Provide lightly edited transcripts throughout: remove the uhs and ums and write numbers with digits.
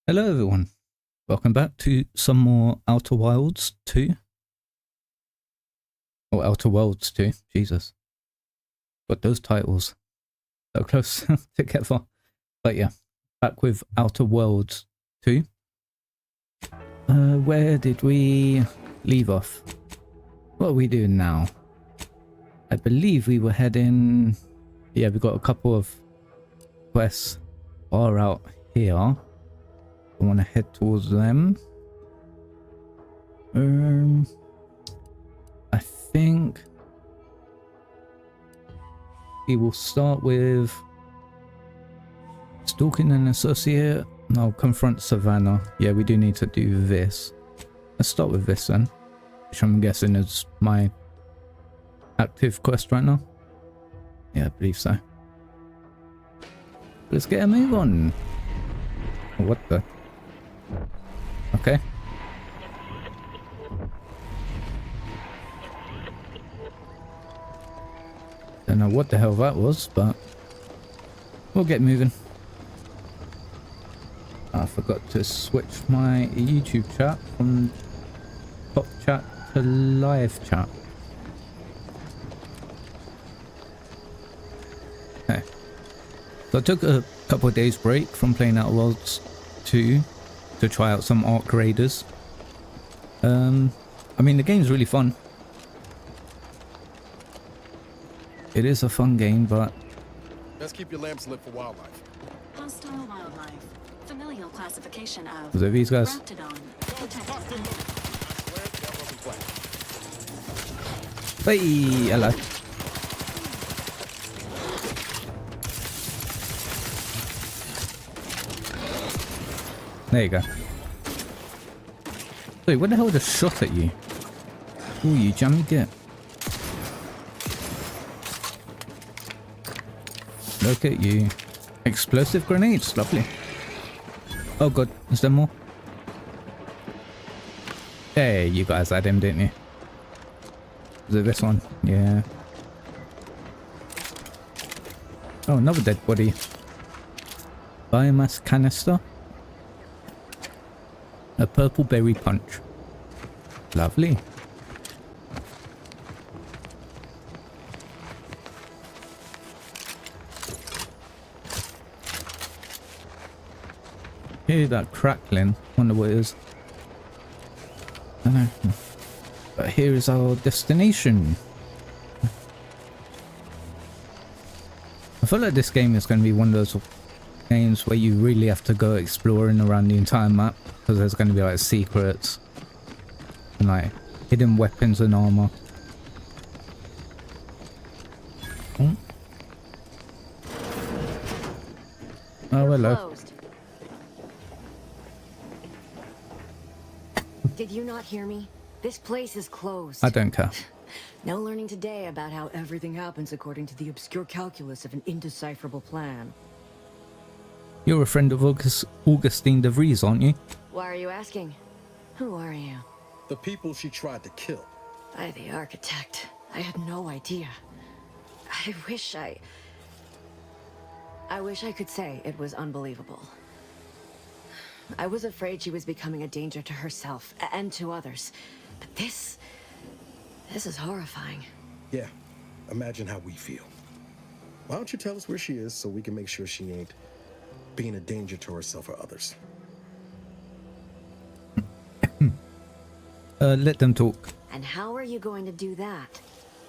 Hello everyone, welcome back to some more Outer Wilds 2. Or Outer Worlds 2, Jesus. Got those titles so close together. But yeah, back with Outer Worlds 2. Where did we leave off? What are we doing now? I believe we were heading... Yeah, we got a couple of quests far out here. I want to head towards them. I think we will start with stalking an associate. No, confront Savannah. Yeah, we do need to do this. Let's start with this then, which I'm guessing is my active quest right now. Yeah, I believe so. Let's get a move on. What the? Okay. Don't know what the hell that was, but we'll get moving. I forgot to switch my YouTube chat from top chat to live chat. Okay. So I took a couple of days break from playing Outer Worlds 2 to try out some Arc Raiders. I mean, the game's really fun. It is a fun game, but... Let's keep your lamps lit for wildlife. Hostile wildlife. Familial classification of... Was it these guys? Raptidon. Hey, hello. There you go. Wait, what the hell just shot at you? Ooh, you jammy git. Look at you. Explosive grenades, lovely. Oh god, is there more? Hey, you guys had him, didn't you? Is it this one? Yeah. Oh, another dead body. Biomass canister. A purple berry punch. Lovely. Hear that crackling. Wonder what it is. I don't know. But here is our destination. I feel like this game is going to be one of those games where you really have to go exploring around the entire map, because there's going to be like secrets and like hidden weapons and armor. Oh, hello. Closed. Did you not hear me? This place is closed. I don't care. No learning today about how everything happens according to the obscure calculus of an indecipherable plan. You're a friend of Augustine de Vries, aren't you? Why are you asking? Who are you? The people she tried to kill. I, the architect. I had no idea. I wish I could say it was unbelievable. I was afraid she was becoming a danger to herself and to others. But this is horrifying. Yeah, imagine how we feel. Why don't you tell us where she is so we can make sure she ain't being a danger to herself or others? Let them talk. And how are you going to do that?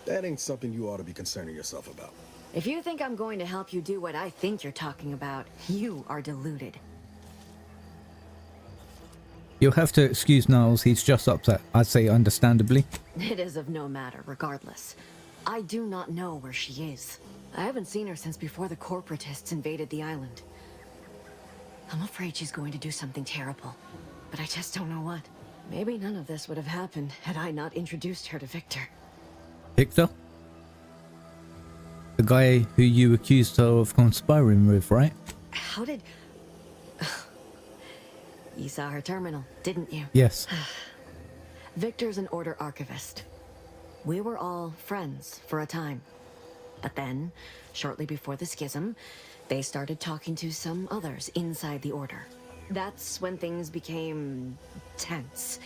That ain't something you ought to be concerning yourself about. If you think I'm going to help you do what I think you're talking about, you are deluded. You'll have to excuse Niles, he's just upset. I'd say understandably. It is of no matter, regardless. I do not know where she is. I haven't seen her since before the corporatists invaded the island. I'm afraid she's going to do something terrible, but I just don't know what. Maybe none of this would have happened had I not introduced her to Victor. Victor? The guy who you accused her of conspiring with, right? How did... You saw her terminal, didn't you? Yes. Victor's an Order archivist. We were all friends for a time. But then, shortly before the schism, they started talking to some others inside the Order. That's when things became tense.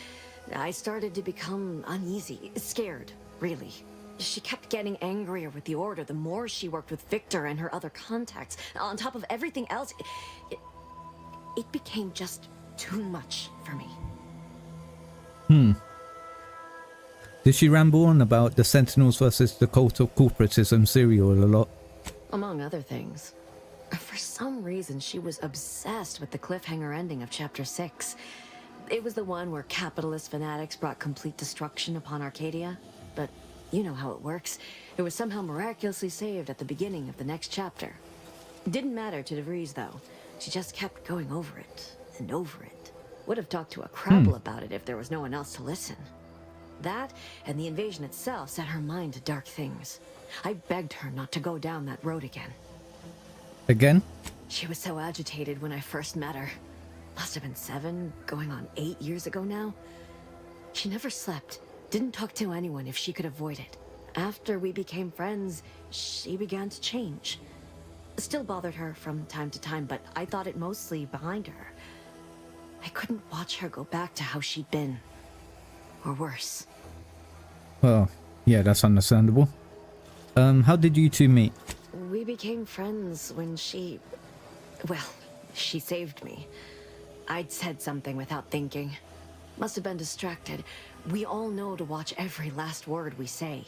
I started to become uneasy, scared, really. She kept getting angrier with the Order the more she worked with Victor and her other contacts. On top of everything else, it became just too much for me. Did she ramble on about the Sentinels versus the cult of corporatism serial a lot? Among other things. For some reason, she was obsessed with the cliffhanger ending of Chapter 6. It was the one where capitalist fanatics brought complete destruction upon Arcadia. But you know how it works. It was somehow miraculously saved at the beginning of the next chapter. Didn't matter to DeVries, though. She just kept going over it and over it. Would have talked to a Crabble about it if there was no one else to listen. That and the invasion itself set her mind to dark things. I begged her not to go down that road again. Again? She was so agitated when I first met her. Must have been 7, going on 8 years ago now. She never slept, didn't talk to anyone if she could avoid it. After we became friends, she began to change. Still bothered her from time to time, but I thought it mostly behind her. I couldn't watch her go back to how she'd been. Or worse. Well, yeah, that's understandable. How did you two meet? We became friends when she... Well, she saved me. I'd said something without thinking. Must have been distracted. We all know to watch every last word we say.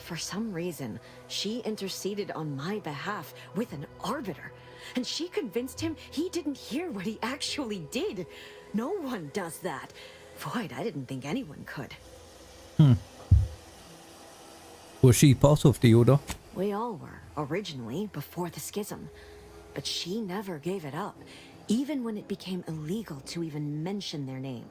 For some reason, she interceded on my behalf with an arbiter. And she convinced him he didn't hear what he actually did. No one does that. Void, I didn't think anyone could. Was she part of the Order? We all were, originally, before the schism. But she never gave it up, even when it became illegal to even mention their name.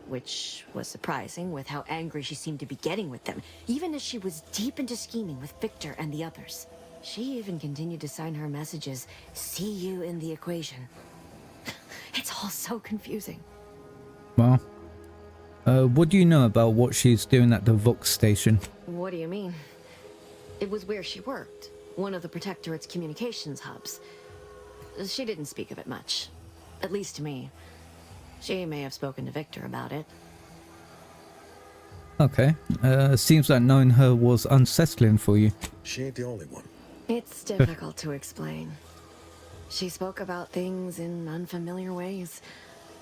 Which was surprising with how angry she seemed to be getting with them, even as she was deep into scheming with Victor and the others. She even continued to sign her messages, "See you in the equation." It's all so confusing. Well, what do you know about what she's doing at the Vox station? What do you mean? It was where she worked, one of the Protectorate's communications hubs. She didn't speak of it much, at least to me. She may have spoken to Victor about it. Okay, seems like knowing her was unsettling for you. She ain't the only one. It's difficult to explain. She spoke about things in unfamiliar ways.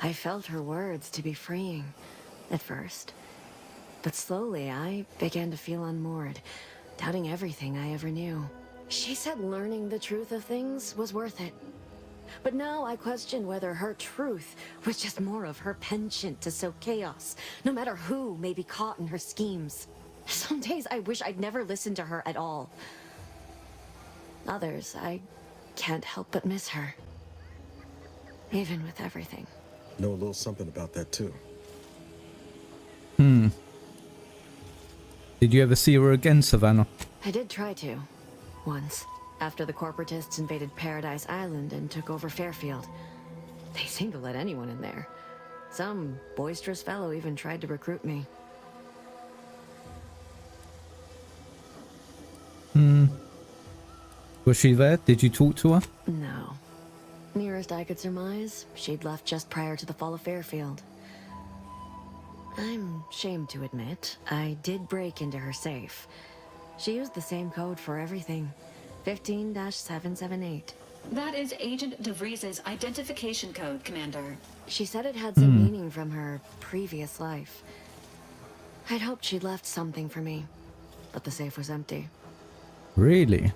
I felt her words to be freeing, at first. But slowly, I began to feel unmoored, doubting everything I ever knew. She said learning the truth of things was worth it. But now I question whether her truth was just more of her penchant to sow chaos, no matter who may be caught in her schemes. Some days I wish I'd never listened to her at all. Others, I can't help but miss her. Even with everything. Know a little something about that too. Did you ever see her again, Savannah? I did try to. Once. After the corporatists invaded Paradise Island and took over Fairfield. They seemed to let anyone in there. Some boisterous fellow even tried to recruit me. Was she there? Did you talk to her? No. Nearest I could surmise, she'd left just prior to the fall of Fairfield. I'm ashamed to admit, I did break into her safe. She used the same code for everything. 15-778. That is Agent DeVries' identification code, Commander. She said it had some meaning from her previous life. I'd hoped she'd left something for me, but the safe was empty. Really?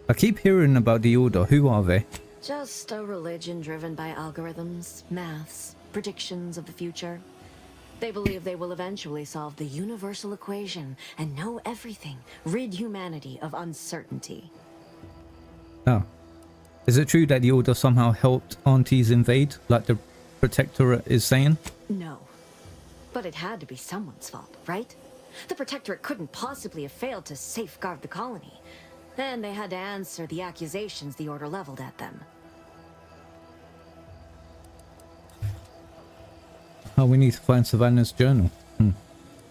I keep hearing about the Order. Who are they? Just a religion driven by algorithms, maths, predictions of the future. They believe they will eventually solve the universal equation and know everything, rid humanity of uncertainty. Oh. Is it true that the Order somehow helped aunties invade, like the Protectorate is saying? No. But it had to be someone's fault, right? The Protectorate couldn't possibly have failed to safeguard the colony. Then they had to answer the accusations the Order leveled at them. Oh, we need to find Savannah's journal.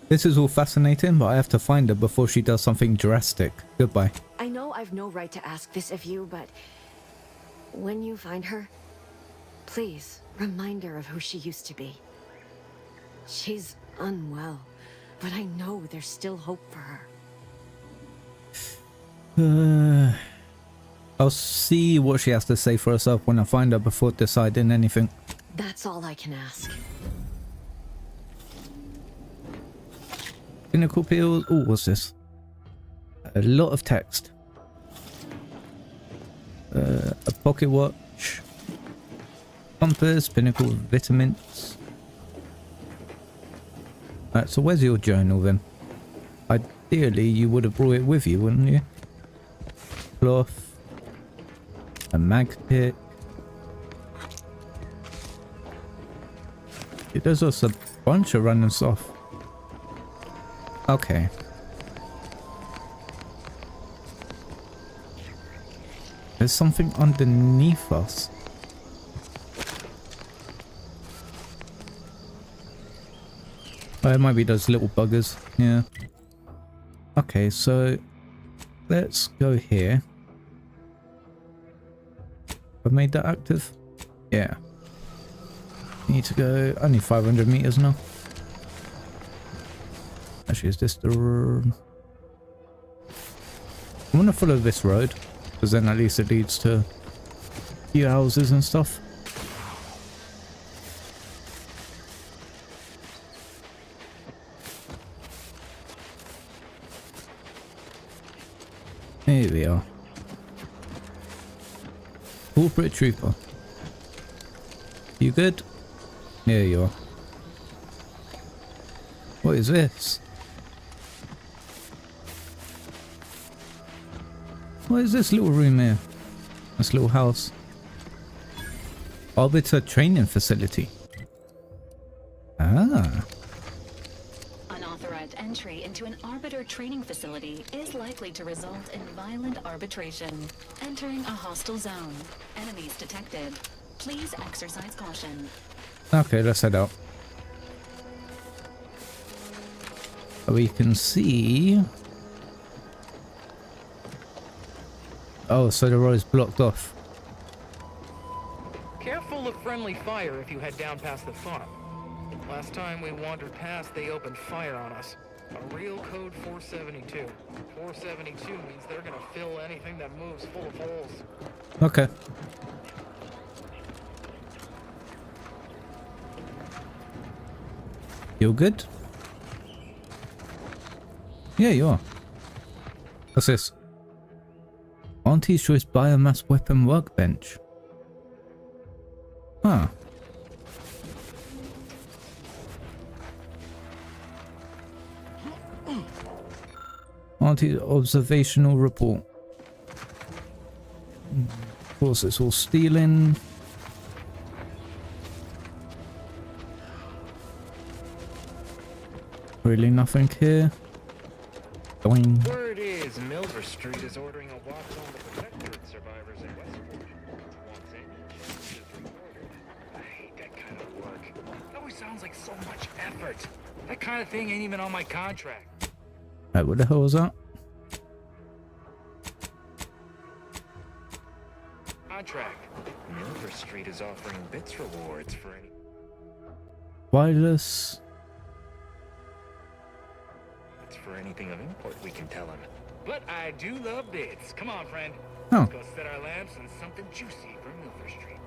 This is all fascinating, but I have to find her before she does something drastic. Goodbye. I know I've no right to ask this of you, but when you find her, please Reminder of who she used to be. She's unwell, but I know there's still hope for her. I'll see what she has to say for herself when I find her before deciding anything. That's all I can ask. Pinnacle pills. Oh, what's this? A lot of text. A pocket watch. Compass. Pinnacle vitamins. Alright, so where's your journal then? Ideally, you would have brought it with you, wouldn't you? Cloth. A mag pick. There's also a bunch of random stuff. Okay. There's something underneath us. Oh, it might be those little buggers. Yeah. Okay, so let's go here. I've made that active. Yeah. Need to go only 500 meters now. Actually, is this the... I want to follow this road, because then at least it leads to a few houses and stuff. Here we are. Corporate trooper. You good? There you are. What is this? What is this little room here? This little house. Arbiter training facility. Ah. Unauthorized entry into an arbiter training facility is likely to result in violent arbitration. Entering a hostile zone. Enemies detected. Please exercise caution. Okay, let's head out. We can see... Oh, so the road is blocked off. Careful of friendly fire if you head down past the farm. Last time we wandered past, they opened fire on us. A real code 472. 472 means they're gonna fill anything that moves full of holes. Okay. You good? Yeah, you are. What's this? Auntie's choice biomass weapon workbench. Huh. Auntie's observational report. Of course, it's all stealing. Really nothing here. Going. Word is Milver Street is ordering a watch on the protectorate survivors in Westport. Wants it reported. I hate that kind of work. It always sounds like so much effort. That kind of thing ain't even on my contract. Right, what the hell was that? Contract. Milver Street is offering bits rewards for any... Wireless. For anything of import, we can tell him. But I do love bits. Come on, friend. Oh. Let's go set our lamps on something juicy from Milford Street.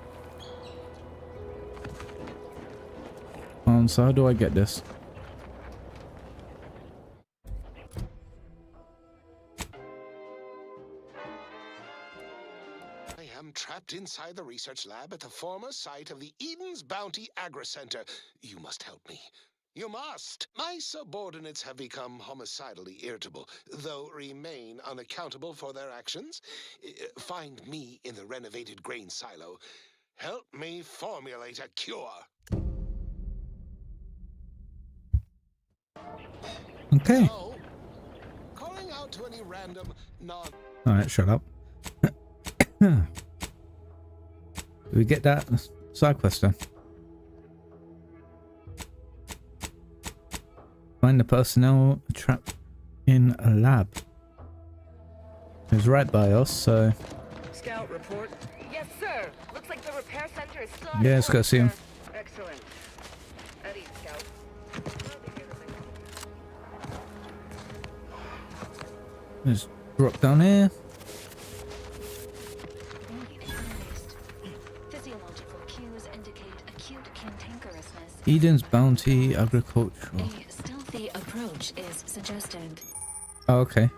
So how do I get this? I am trapped inside the research lab at the former site of the Eden's Bounty Agri Center. You must help me. You must! My subordinates have become homicidally irritable, though remain unaccountable for their actions. Find me in the renovated grain silo. Help me formulate a cure. Okay. So, calling out to any random Alright, shut up. Did we get that side quest done? Find the personnel trapped in a lab. It was right by us, so... Scout report. Yes, sir. Looks like the repair center is still. Yeah, let's go see him. Excellent. Eddie, Scout. Let's drop down here. Need analyzed. Physiological cues indicate acute cantankerousness. Eden's Bounty Agricultural. A stealthy approach is suggested. Oh, okay.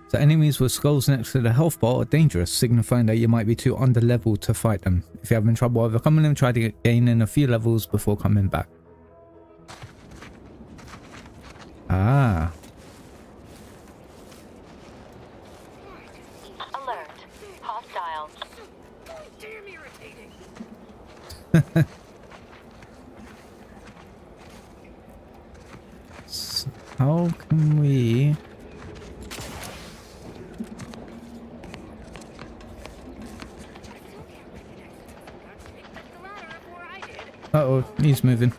So enemies with skulls next to the health bar are dangerous, signifying that you might be too underleveled to fight them. If you're having trouble overcoming them, try to gain in a few levels before coming back. Ah. Alert. Hostile. Damn irritating. So how can we... Uh-oh, he's moving.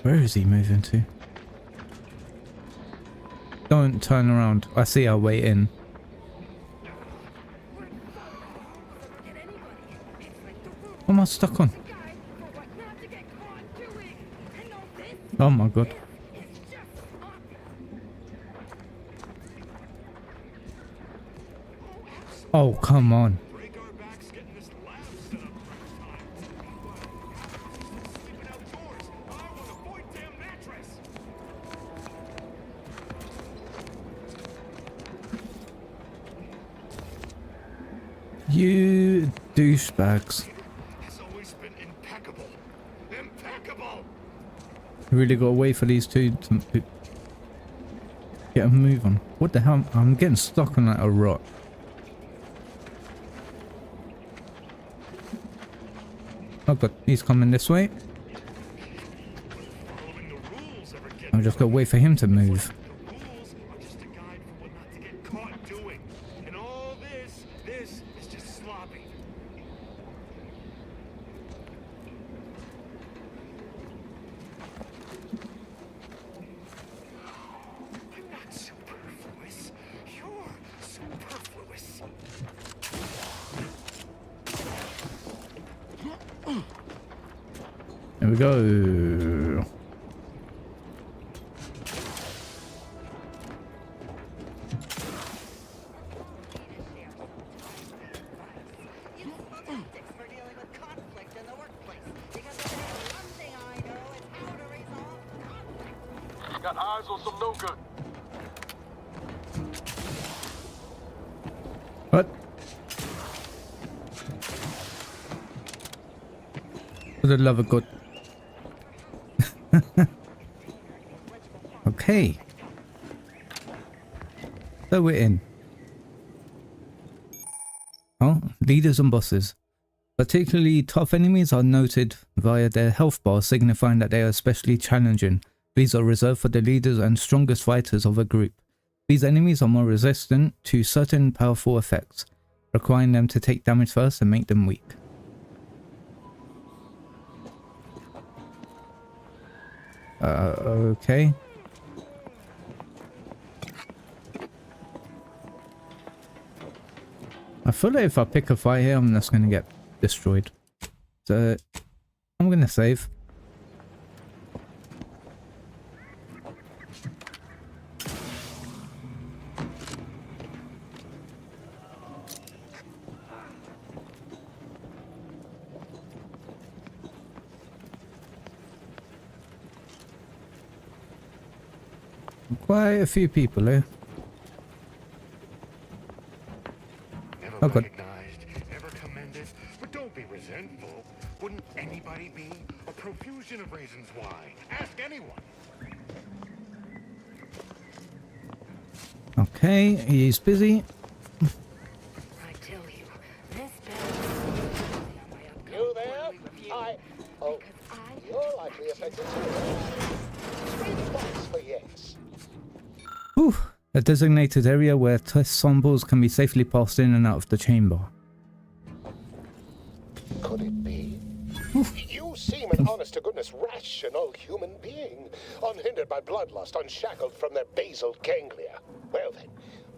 Where is he moving to? Don't turn around. I see our way in. What am I stuck on? Oh my god. Oh, come on. Break our backs getting this lab set up sleeping outdoors. I want a void damn mattress. You douchebags. It's always been impeccable. Impeccable. Really got to wait for these two to get a move on. What the hell? I'm getting stuck on like a rock. Oh god, he's coming this way. Following the rules ever get I'm just gonna wait for him to move. the rules are just a guide for what not to get caught doing. And all this is just sloppy. I'm not superfluous. You're superfluous. There we go. for dealing with conflict in the workplace. Because if there's one thing I know, it's how to resolve conflict. Got eyes on some no good. What? For the love of God. Okay. So we're in. Oh, leaders and bosses. Particularly tough enemies are noted via their health bar, signifying that they are especially challenging. These are reserved for the leaders and strongest fighters of a group. These enemies are more resistant to certain powerful effects, requiring them to take damage first and make them weak. Okay. I feel like if I pick a fight here, I'm just going to get destroyed. So, I'm going to save. Quite a few people here. Never Oh, God. recognized, never commended, but don't be resentful. Wouldn't anybody be? A profusion of reasons why. Ask anyone. Okay, he's busy. I tell you, this bed You there? Oh, you're likely affected too. 3 points for yes. Whew. A designated area where test samples can be safely passed in and out of the chamber. Could it be? You seem an honest-to-goodness rational human being, unhindered by bloodlust, unshackled from their basal ganglia. Well then,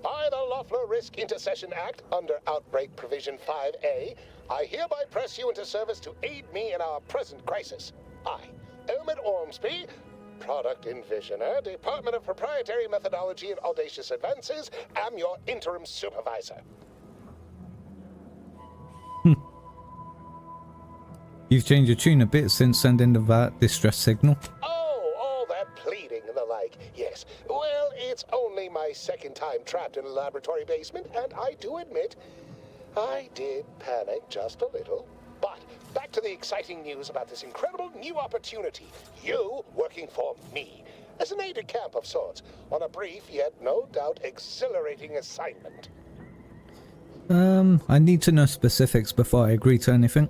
by the Loeffler Risk Intercession Act, under Outbreak Provision 5A, I hereby press you into service to aid me in our present crisis. I, Elmet Ormsby, Product Envisioner, Department of Proprietary Methodology and Audacious Advances, am your interim supervisor. You've changed your tune a bit since sending that distress signal. Oh, all that pleading and the like. Yes. Well, it's only my second time trapped in a laboratory basement, and I do admit, I did panic just a little. But back to the exciting news about this incredible new opportunity. You working for me, as an aide-de-camp of sorts, on a brief yet no doubt exhilarating assignment. I need to know specifics before I agree to anything.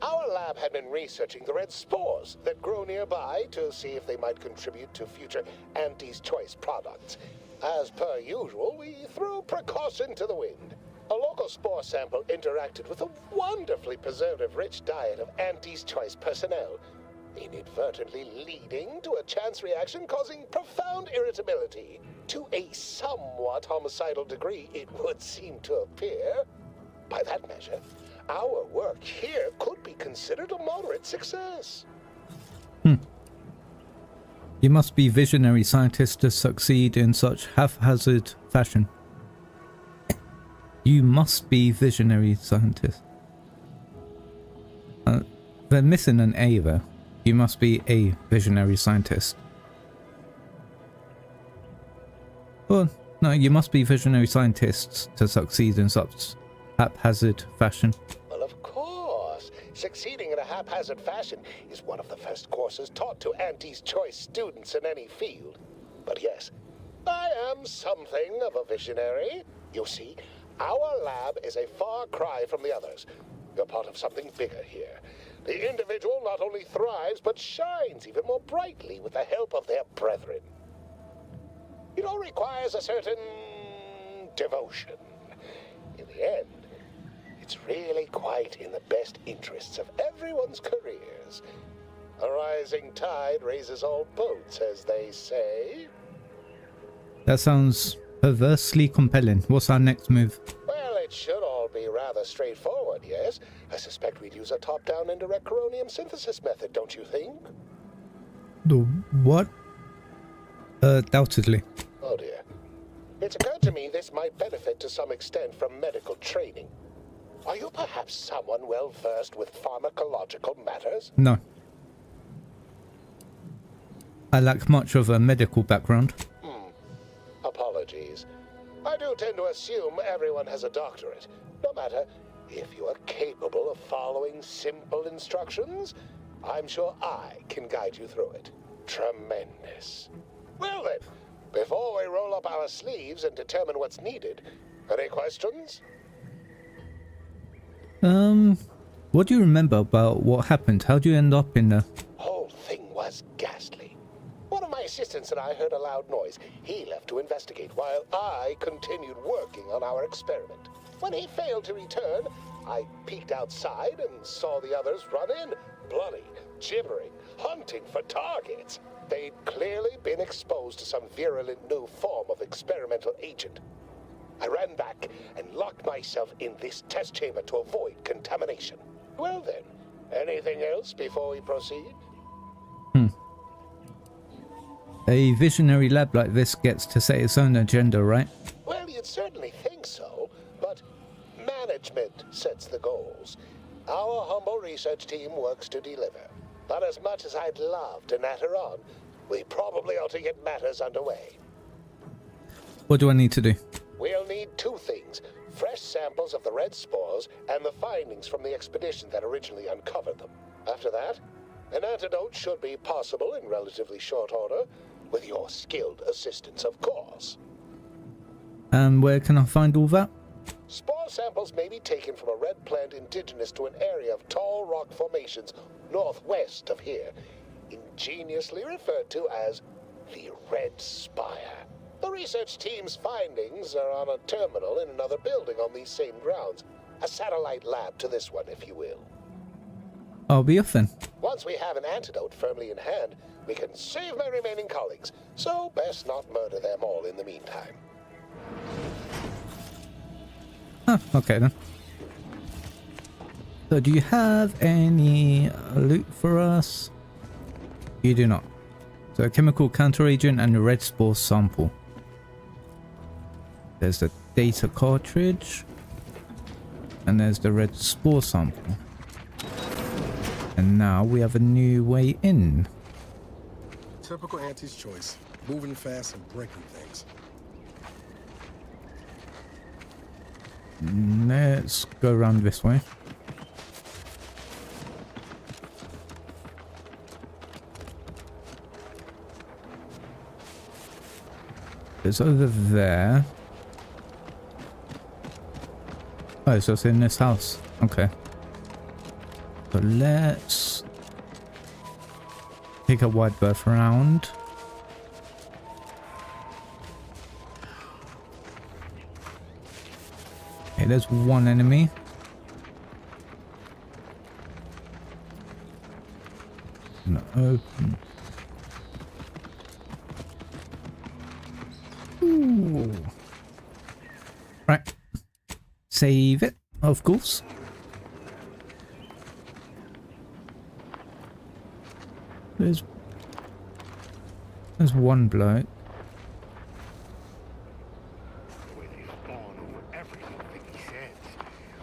Our lab had been researching the red spores that grow nearby to see if they might contribute to future Auntie's Choice products. As per usual, we threw precaution to the wind. A local spore sample interacted with a wonderfully preservative-rich diet of Auntie's Choice personnel, inadvertently leading to a chance reaction causing profound irritability. To a somewhat homicidal degree, it would seem to appear. By that measure, our work here could be considered a moderate success. You must be visionary scientists to succeed in such haphazard fashion. You must be visionary scientists. They're missing an A there. You must be a visionary scientist. Well, no, you must be visionary scientists to succeed in such haphazard fashion. Well, of course. Succeeding in a haphazard fashion is one of the first courses taught to Auntie's Choice students in any field. But yes, I am something of a visionary. You see, our lab is a far cry from the others. You're part of something bigger here. The individual not only thrives, but shines even more brightly with the help of their brethren. It all requires a certain devotion. In the end, it's really quite in the best interests of everyone's careers. A rising tide raises all boats, as they say. That sounds perversely compelling. What's our next move? Well, it should all be rather straightforward, yes? I suspect we'd use a top-down indirect coronium synthesis method, don't you think? The what? Doubtedly. Oh dear. It's occurred to me this might benefit to some extent from medical training. Are you perhaps someone well-versed with pharmacological matters? No. I lack much of a medical background. Apologies. I do tend to assume everyone has a doctorate. No matter, if you are capable of following simple instructions, I'm sure I can guide you through it. Tremendous. Well then, before we roll up our sleeves and determine what's needed, any questions? What do you remember about what happened? How do you end up in there? Whole thing was ghastly. One of my assistants and I heard a loud noise. He left to investigate while I continued working on our experiment. When he failed to return, I peeked outside and saw the others run in, bloody, gibbering, hunting for targets. They'd clearly been exposed to some virulent new form of experimental agent. I ran back and locked myself in this test chamber to avoid contamination. Well then, anything else before we proceed? A visionary lab like this gets to set its own agenda, right? Well, you'd certainly think so, but management sets the goals. Our humble research team works to deliver. But as much as I'd love to natter on, we probably ought to get matters underway. What do I need to do? We'll need two things: fresh samples of the red spores and the findings from the expedition that originally uncovered them. After that, an antidote should be possible in relatively short order, with your skilled assistance, of course. And where can I find all that? Spore samples may be taken from a red plant indigenous to an area of tall rock formations northwest of here, ingeniously referred to as the Red Spire. The research team's findings are on a terminal in another building on these same grounds. A satellite lab to this one, if you will. I'll be off then. Once we have an antidote firmly in hand, we can save my remaining colleagues. So best not murder them all in the meantime. Huh, okay then. So do you have any loot for us? You do not. So a chemical counter agent and a red spore sample. There's the data cartridge. And there's the red spore sample. And now we have a new way in. Typical Auntie's choice. Moving fast and breaking things. Let's go around this way. It's over there. Oh, so it's in this house. Okay. So let's take a wide berth around. Okay, there's one enemy. No, open. Ooh. Right. Save it, of course. There's one bloke. The way they fawn over everything he says.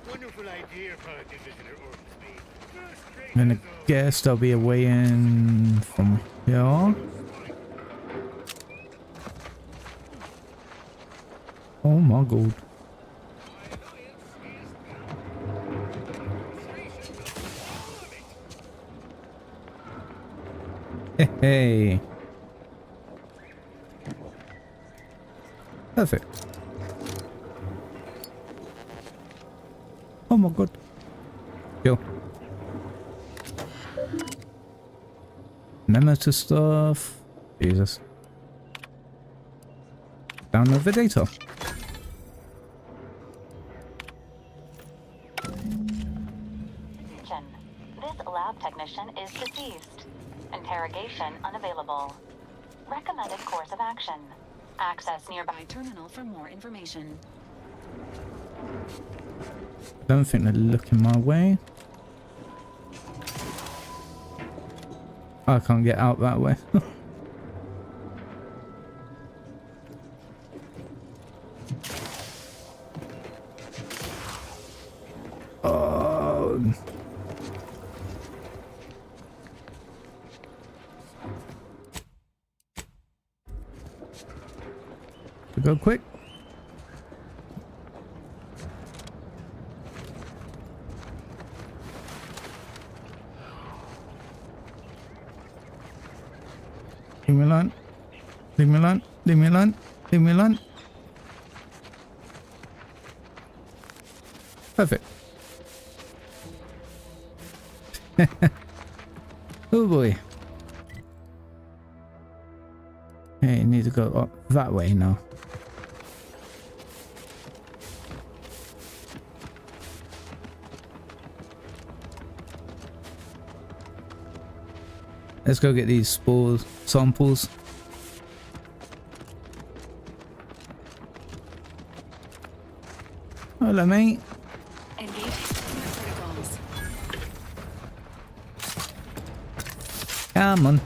Wonderful idea, Private Visitor Ormsby. First I'm gonna guess there'll be a way in from here. Oh my god. Hey. Perfect. Oh my god. Yo. Memo to stuff. Jesus. Download the data. This lab technician is deceased. Interrogation unavailable. Recommended course of action. Access nearby terminal for more information. Don't think they're looking my way. I can't get out that way. Oh. Go quick. Leave me alone. Leave me alone. Leave me alone. Leave me alone. Perfect. Oh boy. Hey, you need to go up that way now. Let's go get these spores samples. Hello, mate. Engaging protocols. Come on.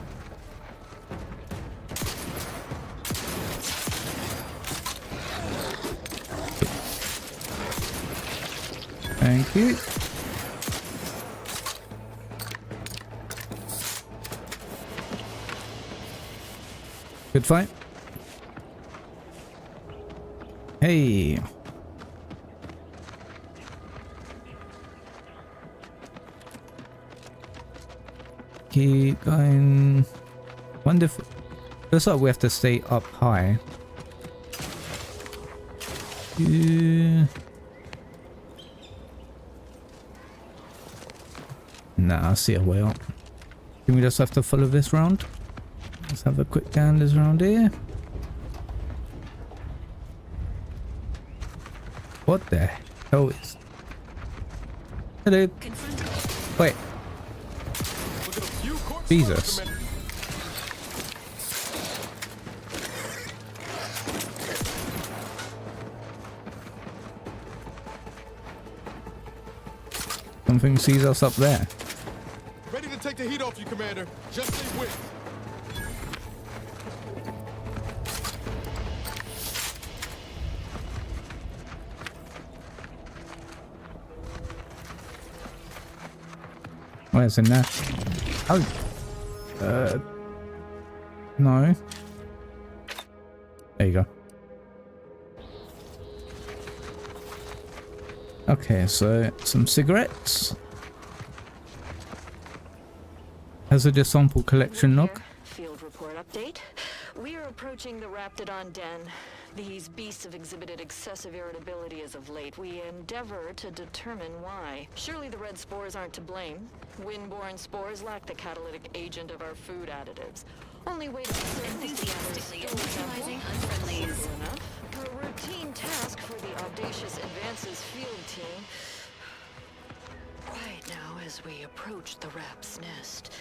Thank you. Good fight. Hey. Keep going. Wonder if... Looks like we have to stay up high. Yeah. Nah, I see a way up. Think we just have to follow this round? Let's have a quick gander around here. What the hell is... Hello. Confronted. Wait. Jesus. Something sees us up there. Ready to take the heat off you, Commander. Just stay with. Where's in there? Oh. No. There you go. Okay, so some cigarettes. Hazardous sample collection log. Field report update. We are approaching the Raptidon den. These beasts have exhibited excessive irritability as of late. We endeavor to determine why. Surely the red spores aren't to blame. Windborne spores lack the catalytic agent of our food additives. Only way to Enthusiastically neutralizing unfriendlies. enough. A routine task for the audacious advances field team. Right now, as we approach the Rap's nest,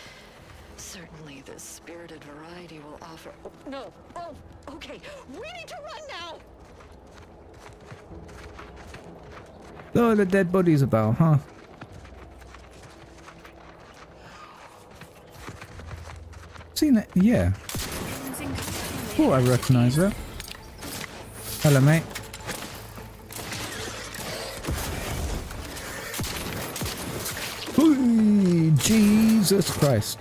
certainly the spirited variety will offer. Oh, no! Oh, okay. We need to run now. Oh, the dead bodies about, huh? Seen it? Yeah. Oh, I recognize that. Hello, mate. Ooh, Jesus Christ.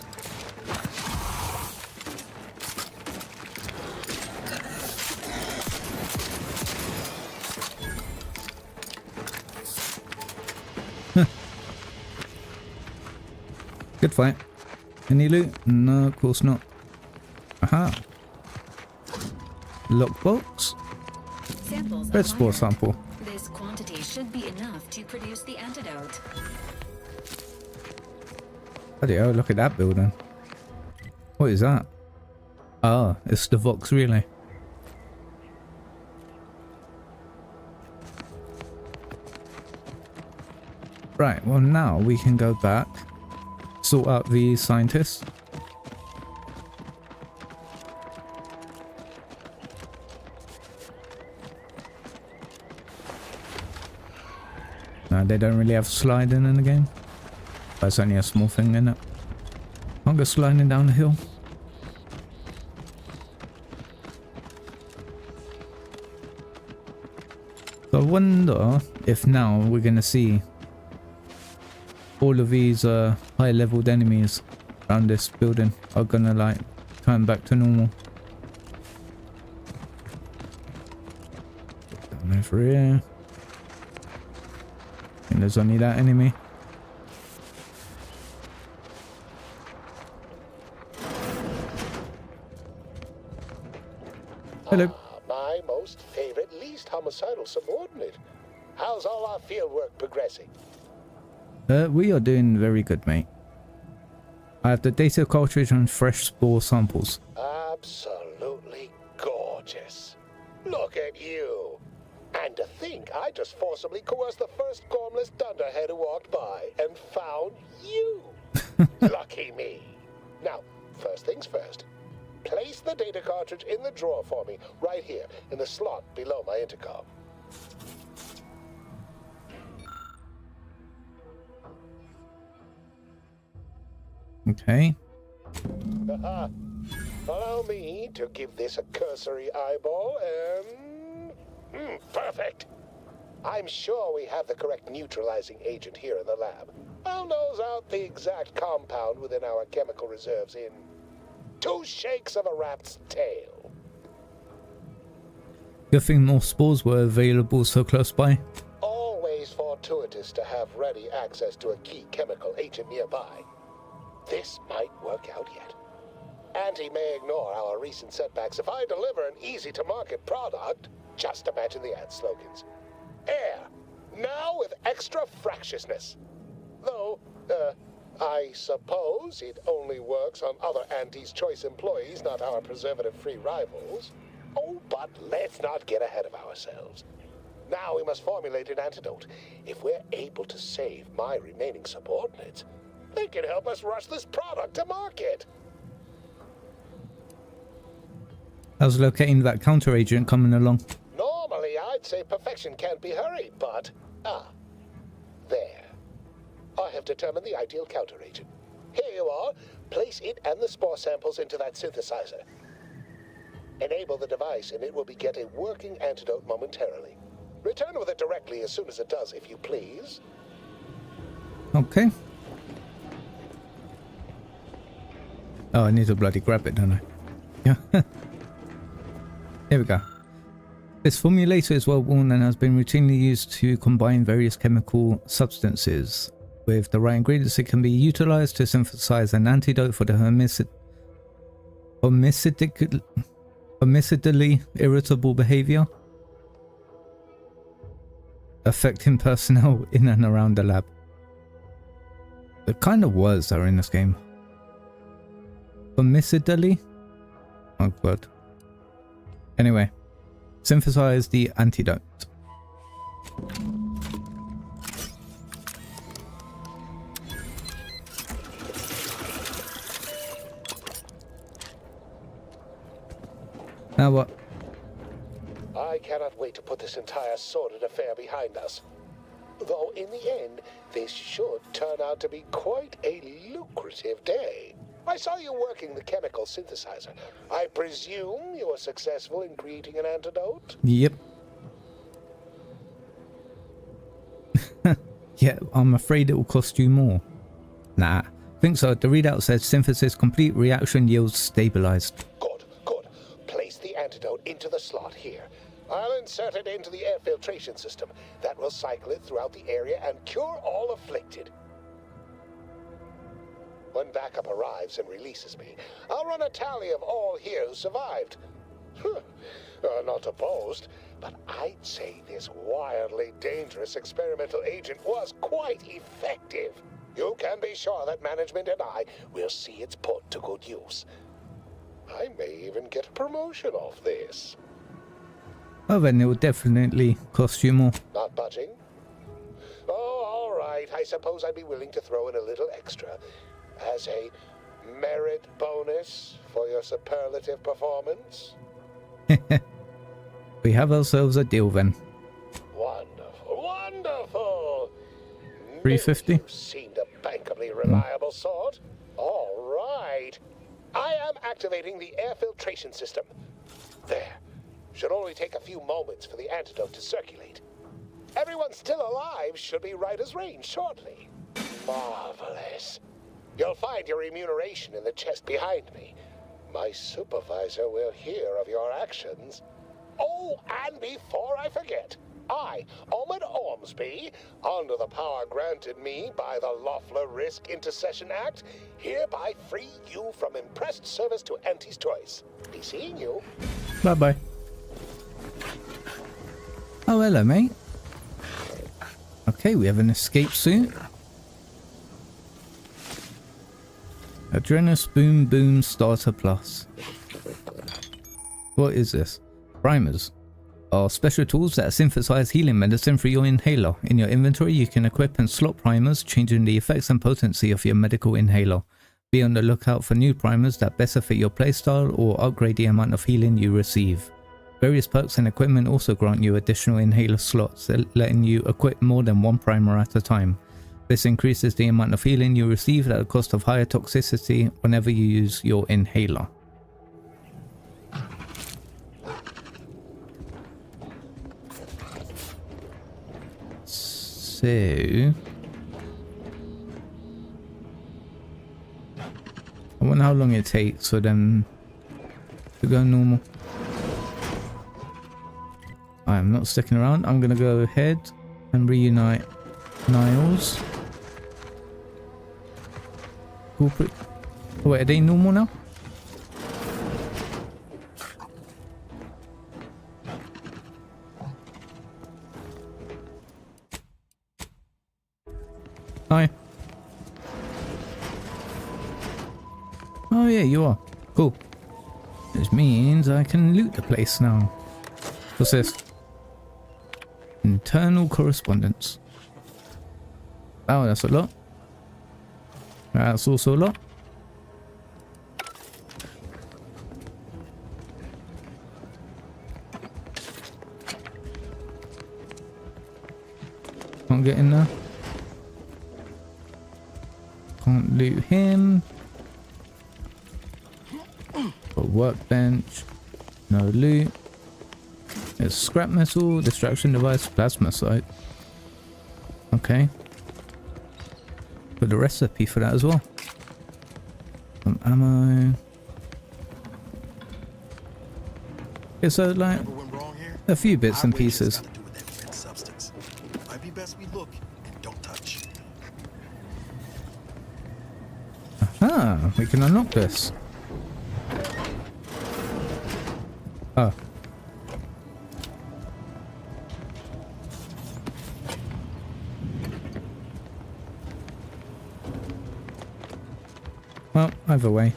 Huh. Good fight. Any loot? No, of course not. Aha. Lockbox? Samples Red of spore iron. sample. This quantity should be enough to produce the antidote. Bloody hell, look at that building. What is that? Ah, it's the Vox relay. Right, well now we can go back, sort out the scientists. No, they don't really have sliding in the game. That's only a small thing, isn't it? I'll go sliding down the hill. So I wonder if now we're going to see all of these high leveled enemies around this building are going to like turn back to normal. Down over here. And there's only that enemy. Hello. My most favorite, least homicidal subordinate. How's all our fieldwork progressing? We are doing very good, mate. I have the data cartridge and fresh spore samples. Absolutely gorgeous. Look at you. And to think I just forcibly coerced the first gormless dunderhead who walked by and found you. Lucky me. Now, first things first. Place the data cartridge in the drawer for me, right here, in the slot below my intercom. Okay. Allow me to give this a cursory eyeball and... perfect. I'm sure we have the correct neutralizing agent here in the lab. I'll nose out the exact compound within our chemical reserves in 2 shakes of a rat's tail. Good thing more spores were available so close by. Always fortuitous to have ready access to a key chemical agent nearby. This might work out yet. Auntie may ignore our recent setbacks if I deliver an easy-to-market product. Just imagine the ad slogans. Air, now with extra fractiousness. Though, I suppose it only works on other Auntie's choice employees, not our preservative-free rivals. Oh, but let's not get ahead of ourselves. Now we must formulate an antidote. If we're able to save my remaining subordinates, They can help us rush this product to market. How's locating that counter agent coming along? Normally, I'd say perfection can't be hurried, but... there. I have determined the ideal counter agent. Here you are. Place it and the spore samples into that synthesizer. Enable the device and it will beget a working antidote momentarily. Return with it directly as soon as it does, if you please. Okay. Oh, I need to bloody grab it, don't I? Yeah. Here we go. This formulator is well worn and has been routinely used to combine various chemical substances. With the right ingredients, it can be utilized to synthesize an antidote for the homicidally irritable behavior affecting personnel in and around the lab. It kind of words that are in this game. Homicidally? Oh god. Anyway, synthesize the antidote. Now what? I cannot wait to put this entire sordid affair behind us. Though in the end, this should turn out to be quite a lucrative day. I saw you working the chemical synthesizer. I presume you were successful in creating an antidote? Yep. Yeah, I'm afraid it will cost you more. Nah, think so. The readout says synthesis complete, reaction yields stabilized. Good, good. Place the antidote into the slot here. I'll insert it into the air filtration system. That will cycle it throughout the area and cure all afflicted. When backup arrives and releases me, I'll run a tally of all here who survived. Not opposed, but I'd say this wildly dangerous experimental agent was quite effective. You can be sure that management and I will see it's put to good use. I may even get a promotion off this. Oh, then it will definitely cost you more. Not budging? Oh, all right. I suppose I'd be willing to throw in a little extra as a merit bonus for your superlative performance. We have ourselves a deal then. Wonderful, wonderful. 350? You seemed a bankably reliable sort. All right. I am activating the air filtration system. There. Should only take a few moments for the antidote to circulate. Everyone still alive should be right as rain shortly. Marvelous. You'll find your remuneration in the chest behind me. My supervisor will hear of your actions. Oh, and before I forget, I, Omid Ormsby, under the power granted me by the Loeffler Risk Intercession Act, hereby free you from impressed service to Auntie's choice. Be seeing you. Bye-bye. Oh, hello, mate. Okay, we have an escape suit. Adrenus Boom Boom Starter Plus. What is this? Primers are special tools that synthesize healing medicine through your inhaler. In your inventory, you can equip and slot primers, changing the effects and potency of your medical inhaler. Be on the lookout for new primers that better fit your playstyle or upgrade the amount of healing you receive. Various perks and equipment also grant you additional inhaler slots, letting you equip more than one primer at a time. This increases the amount of healing you receive at a cost of higher toxicity whenever you use your inhaler. So... I wonder how long it takes for them to go normal. I am not sticking around. I'm gonna go ahead and reunite Niles. Corporate. Oh, wait, are they normal now? Hi. Oh yeah, you are. Cool. This means I can loot the place now. What's this? Internal correspondence. Oh, that's a lot. That's also a lot. Can't get in there. Can't loot him. Got workbench. No loot. There's scrap metal, distraction device, plasma sight. Okay. Got a recipe for that as well. Some ammo. Okay, so like a few bits and pieces. Might be best we look and don't touch. Ah, we can unlock this. Oh. Well, either way.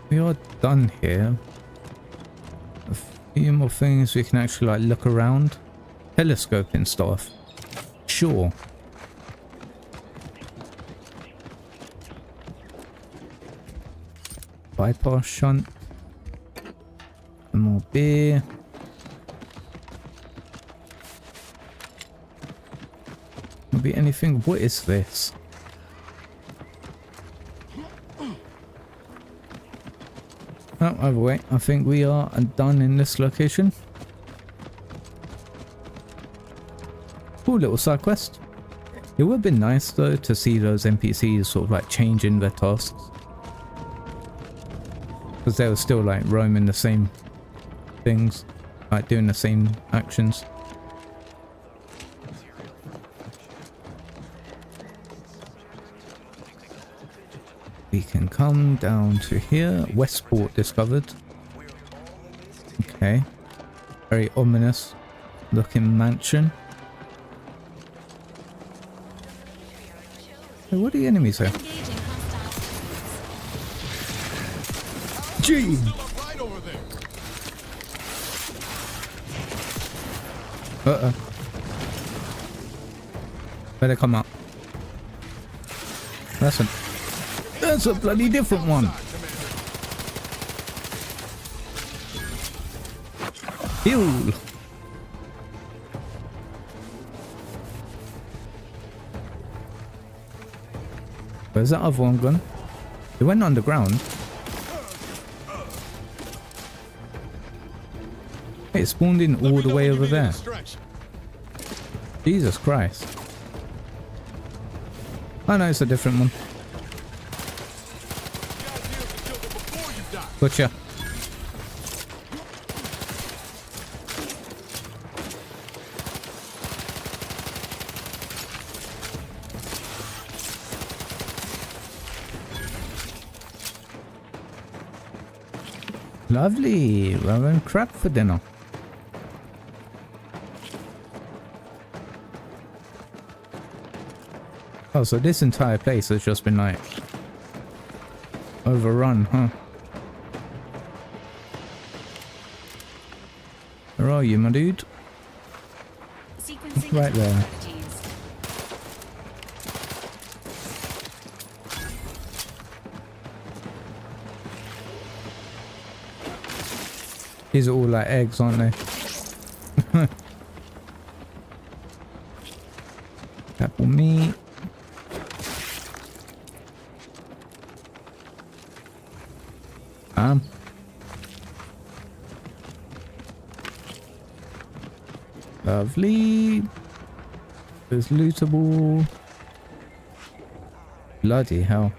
We are done here. A few more things we can actually like look around. Telescoping stuff. Sure. Bypass shunt. Some more beer. Could be anything. What is this? Oh, either way, I think we are done in this location. Cool little side quest. It would have been nice though to see those NPCs sort of like changing their tasks. Because they were still like roaming the same things, like doing the same actions. We can come down to here. Westport discovered. Okay. Very ominous looking mansion. Hey, what are the enemies here? Gee! Uh-oh. Better come up. That's a bloody different one. Fuel. Where's that other one gone? It went underground. Hey, it spawned in all the way over there. Jesus Christ. Oh no, it's a different one. Gotcha. Lovely. We're having crab for dinner. Oh, so this entire place has just been like overrun, huh? Where are you, my dude? Right there. These are all like eggs, aren't they? Apple meat. Lovely. There's lootable. Bloody hell.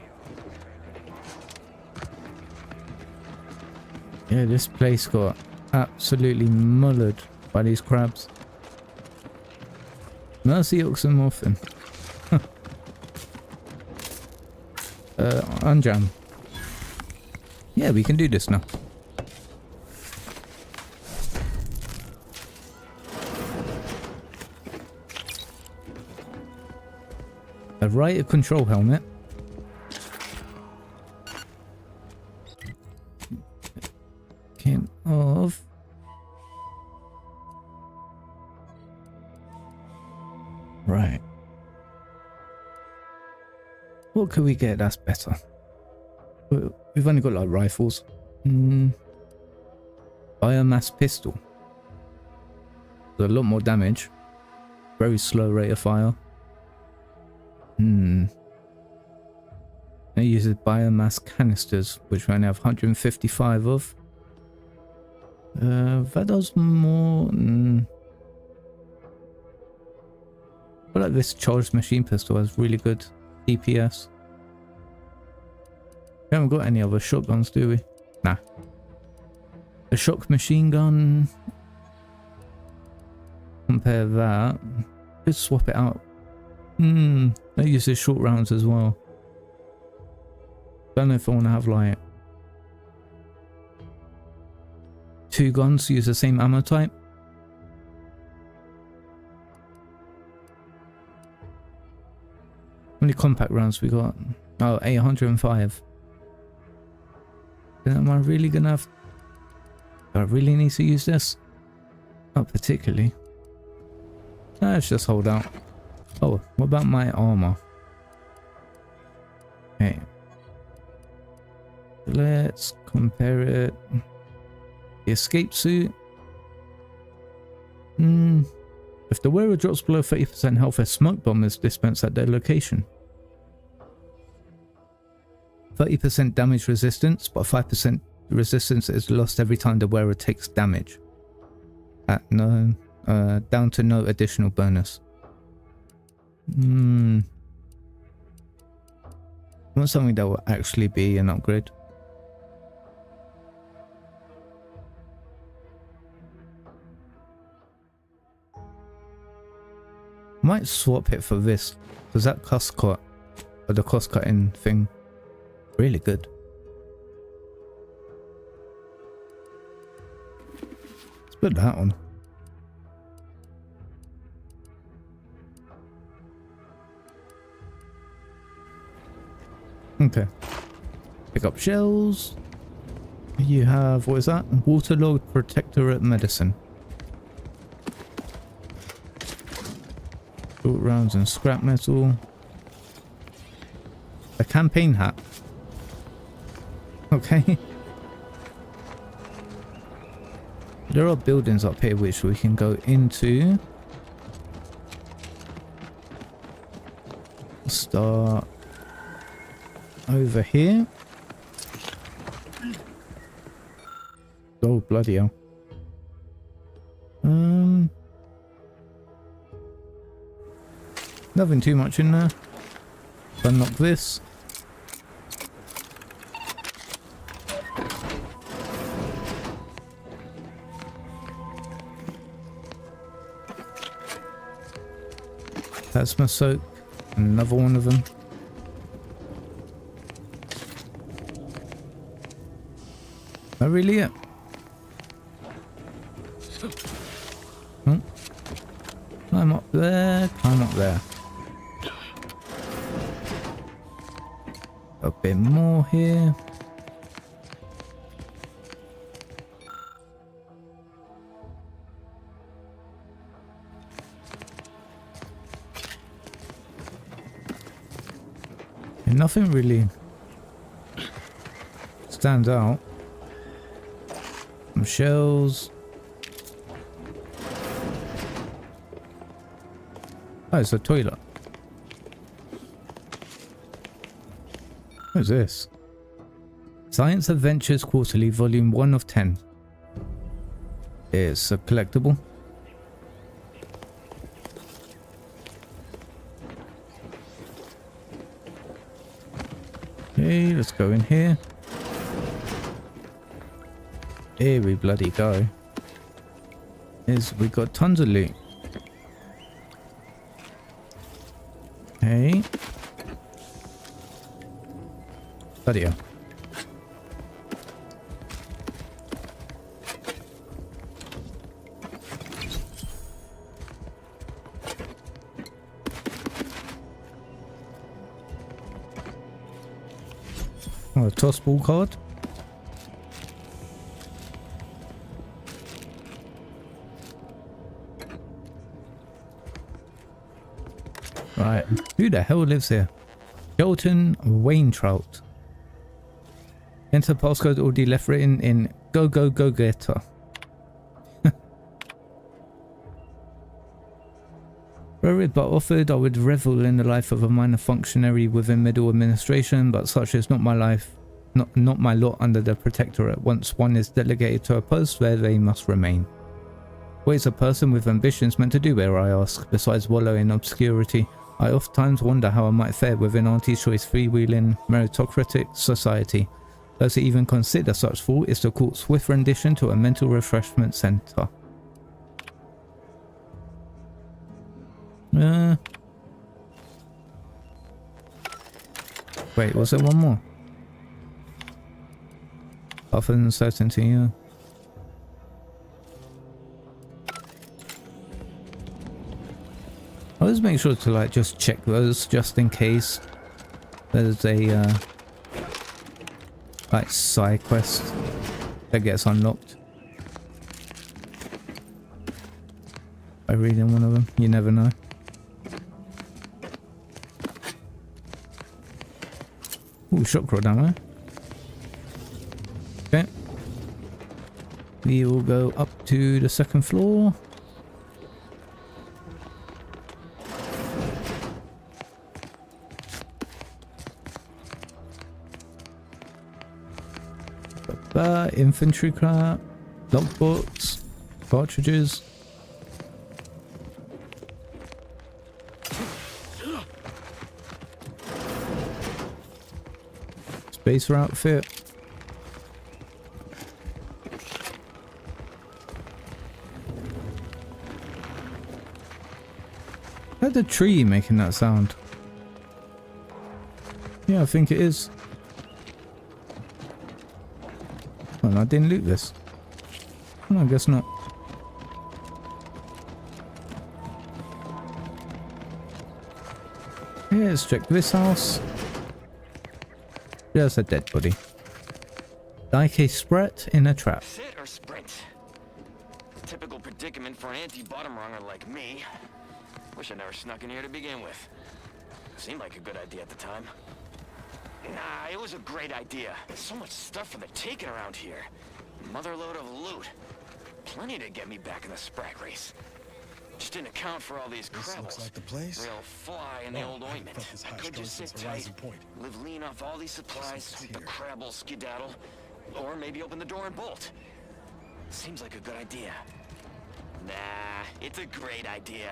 Yeah, this place got absolutely mullered by these crabs. Mercy oxymorphin. Unjam. Yeah, we can do this now. A right control helmet. Came off. Right. What could we get that's better? We've only got like rifles. Biomass pistol. A lot more damage. Very slow rate of fire. It uses biomass canisters, which we only have 155 of. That does more. I feel like this charged machine pistol has really good DPS. We haven't got any other shotguns, do we? Nah. The shock machine gun. Compare that. Just swap it out. That uses short rounds as well. Don't know if I want to have like 2 guns to use the same ammo type. How many compact rounds we got? Oh, 805. Then am I really gonna have... Do I really need to use this? Not particularly. Let's just hold out. Oh, what about my armor? Okay. Let's compare it. The escape suit. If the wearer drops below 30% health, a smoke bomb is dispensed at their location. 30% damage resistance, but 5% resistance is lost every time the wearer takes damage. Down to no additional bonus. I want something that will actually be an upgrade. Might swap it for this, because that cost cut, or the cost cutting thing, really good. Let's put that on. Okay. Pick up shells. You have, what is that? Waterlogged Protectorate Medicine. Short rounds and scrap metal. A campaign hat. Okay. There are buildings up here which we can go into. Start over here. Oh, bloody hell. Nothing too much in there. Unlock this. That's my soak. Another one of them. That really it? Oh. Climb up there, climb up there. A bit more here. And nothing really stands out. Some shells. Oh, it's a toilet. What is this? Science Adventures Quarterly, Volume 1 of 10. It's a collectible. Okay, let's go in here. Here we bloody go. We got tons of loot. Okay. Bloody hell. Oh, a toss ball card. Right, who the hell lives here? Shelton Waintrout. Enter passcode already left written in Go Go Go Getter. Rarely but offered, I would revel in the life of a minor functionary within middle administration, but such is not my life, not my lot under the Protectorate. Once one is delegated to a post, there they must remain. What is a person with ambitions meant to do here, I ask, besides wallow in obscurity? I oftentimes wonder how I might fare within Auntie's Choice freewheeling meritocratic society. Those who even consider such thought is the court's swift rendition to a mental refreshment centre. Wait, was there one more? Other than certainty, yeah. I always make sure to like just check those just in case there's a like side quest that gets unlocked by reading one of them. You never know. Ooh, shotgun ammo. Okay. We will go up to the second floor. Infantry crap, logbooks, cartridges. Spacer outfit. Is that the tree making that sound? Yeah, I think it is. Oh, no, I didn't loot this. No, I guess not. Yeah, let's check this house. There's a dead body. Like a sprat in a trap. Sit or sprint? Typical predicament for an anti-bottom runger like me. Wish I never snuck in here to begin with. Seemed like a good idea at the time. Nah, it was a great idea. So much stuff for the taking around here. Motherload of loot. Plenty to get me back in the sprag race. Just didn't account for all these This crabbles. looks like the place. Real fly in the old ointment. I could just sit tight, live lean off all these supplies, the crabble skedaddle, or maybe open the door and bolt. Seems like a good idea. Nah, it's a great idea.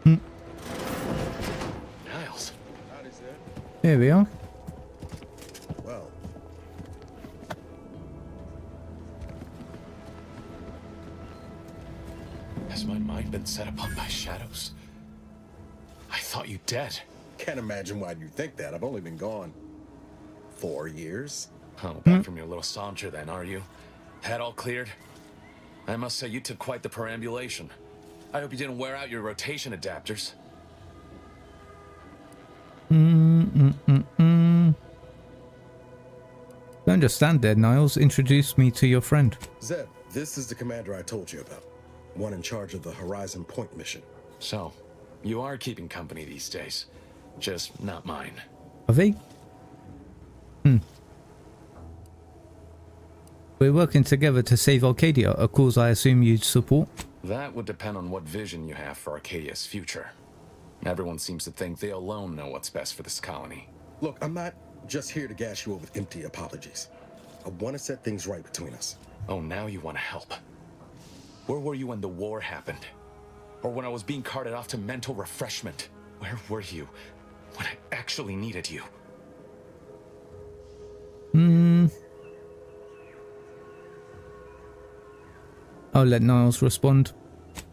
Niles. Here we are. Well, Has my mind been set upon by shadows? I thought you dead. can't imagine why you think that. I've only been gone 4 years. Oh, back from your little saunter then, are you? Head all cleared? I must say you took quite the perambulation. I hope you didn't wear out your rotation adapters. Don't just stand there, Niles. Introduce me to your friend. Zeb, this is the commander I told you about. One in charge of the Horizon Point mission. So, you are keeping company these days. Just not mine. Are they? We're working together to save Arcadia, a cause I assume you'd support. That would depend on what vision you have for Arcadia's future. Everyone seems to think they alone know what's best for this colony. Look, I'm not just here to gas you up with empty apologies. I want to set things right between us. Oh, now you want to help. Where were you when the war happened? Or when I was being carted off to mental refreshment? Where were you when I actually needed you? I'll let Niles respond.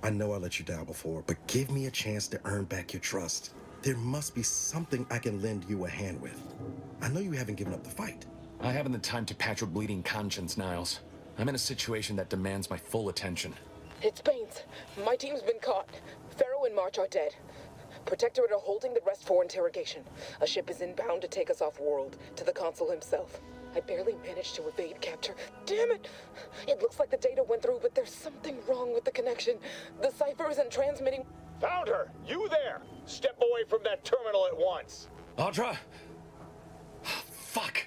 I know I let you down before, but give me a chance to earn back your trust. There must be something I can lend you a hand with. I know you haven't given up the fight. I haven't the time to patch your bleeding conscience, Niles. I'm in a situation that demands my full attention. It's Baines. My team's been caught. Pharaoh and March are dead. Protectorate are holding the rest for interrogation. A ship is inbound to take us off-world, to the consul himself. I barely managed to evade capture. Damn it! It looks like the data went through, but there's something wrong with the connection. The cipher isn't transmitting. Found her! You there! Step away from that terminal at once! Audra? Fuck.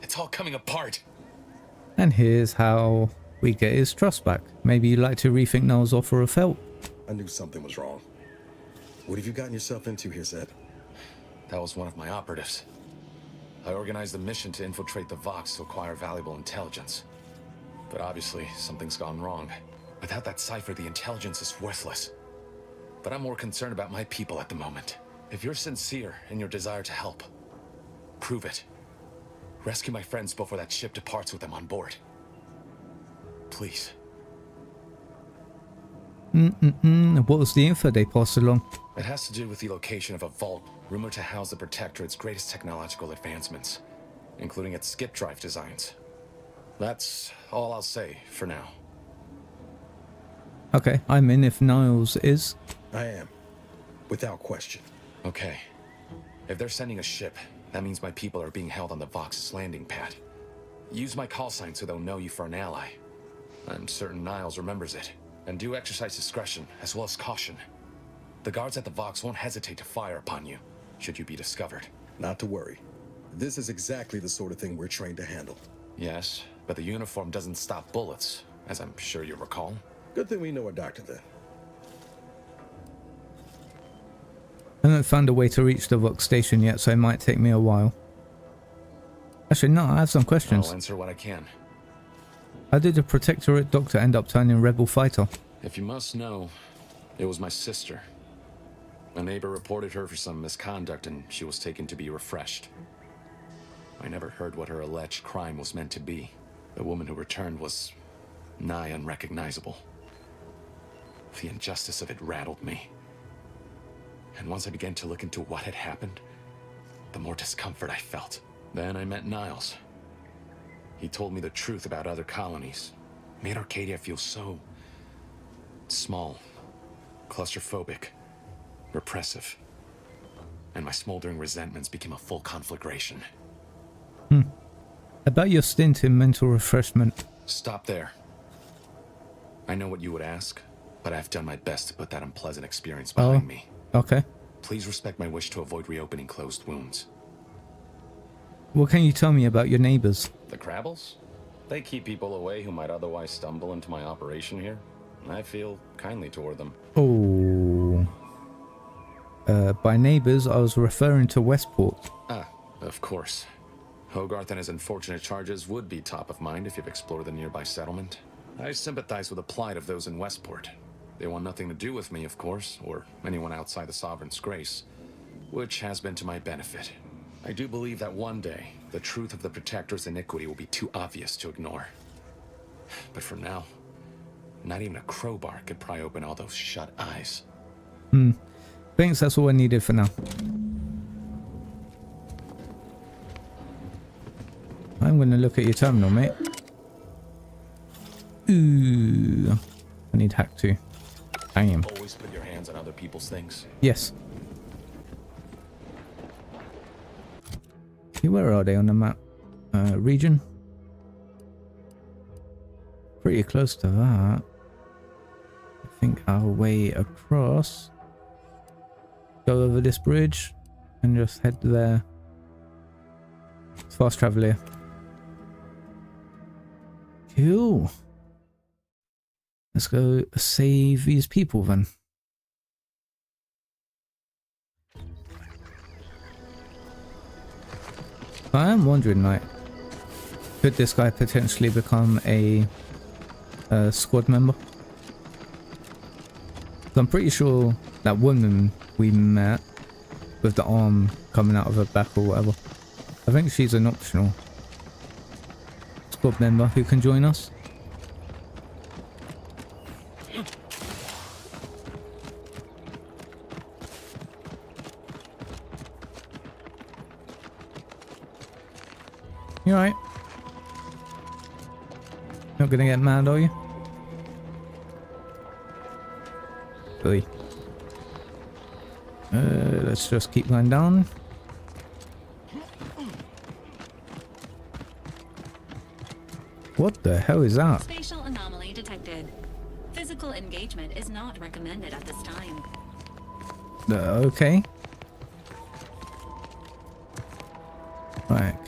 It's all coming apart. And here's how we get his trust back. Maybe you'd like to rethink Niall's offer of help. I knew something was wrong. What have you gotten yourself into here, Zed? That was one of my operatives. I organized a mission to infiltrate the Vox to acquire valuable intelligence. But obviously, something's gone wrong. Without that cipher, the intelligence is worthless. But I'm more concerned about my people at the moment. If you're sincere in your desire to help, prove it. Rescue my friends before that ship departs with them on board. Please. What was the info they passed along? It has to do with the location of a vault rumored to house the Protectorate's greatest technological advancements, including its skip drive designs. That's all I'll say for now. Okay, I'm in if Niles is. I am. Without question. Okay. If they're sending a ship, that means my people are being held on the Vox's landing pad. Use my call sign so they'll know you for an ally. I'm certain Niles remembers it. And do exercise discretion, as well as caution. The guards at the Vox won't hesitate to fire upon you, should you be discovered. Not to worry. This is exactly the sort of thing we're trained to handle. Yes, but the uniform doesn't stop bullets, as I'm sure you recall. Good thing we know a doctor then. I haven't found a way to reach the Vox station yet, so it might take me a while. Actually, no, I have some questions. I'll answer what I can. How did the Protectorate doctor end up turning rebel fighter? If you must know, it was my sister. A neighbor reported her for some misconduct and she was taken to be refreshed. I never heard what her alleged crime was meant to be. The woman who returned was nigh unrecognizable. The injustice of it rattled me. And once I began to look into what had happened, the more discomfort I felt. Then I met Niles. He told me the truth about other colonies. Made Arcadia feel so small, claustrophobic, repressive. And my smoldering resentments became a full conflagration. About your stint in mental refreshment. Stop there. I know what you would ask, but I've done my best to put that unpleasant experience behind me. Okay. Please respect my wish to avoid reopening closed wounds. What can you tell me about your neighbors? The Crabbles? They keep people away who might otherwise stumble into my operation here. I feel kindly toward them. Oh. By neighbors, I was referring to Westport. Ah, of course. Hogarth and his unfortunate charges would be top of mind if you've explored the nearby settlement. I sympathize with the plight of those in Westport. They want nothing to do with me, of course, or anyone outside the Sovereign's grace, which has been to my benefit. I do believe that one day, the truth of the Protector's iniquity will be too obvious to ignore. But for now, not even a crowbar could pry open all those shut eyes. Thanks, that's all I needed for now. I'm going to look at your terminal, mate. Ooh. I need hack 2. Damn. Always put your hands on other people's things. Yes. Where are they on the map? Region? Pretty close to that. I think our way across. Go over this bridge and just head there. Fast travel here. Cool. Let's go save these people then. I am wondering, like, could this guy potentially become a squad member? I'm pretty sure that woman we met with the arm coming out of her back or whatever, I think she's an optional squad member who can join us. You alright? Not gonna get mad, are you? Oi. Let's just keep going down. What the hell is that? Spatial anomaly detected. Physical engagement is not recommended at this time. Okay.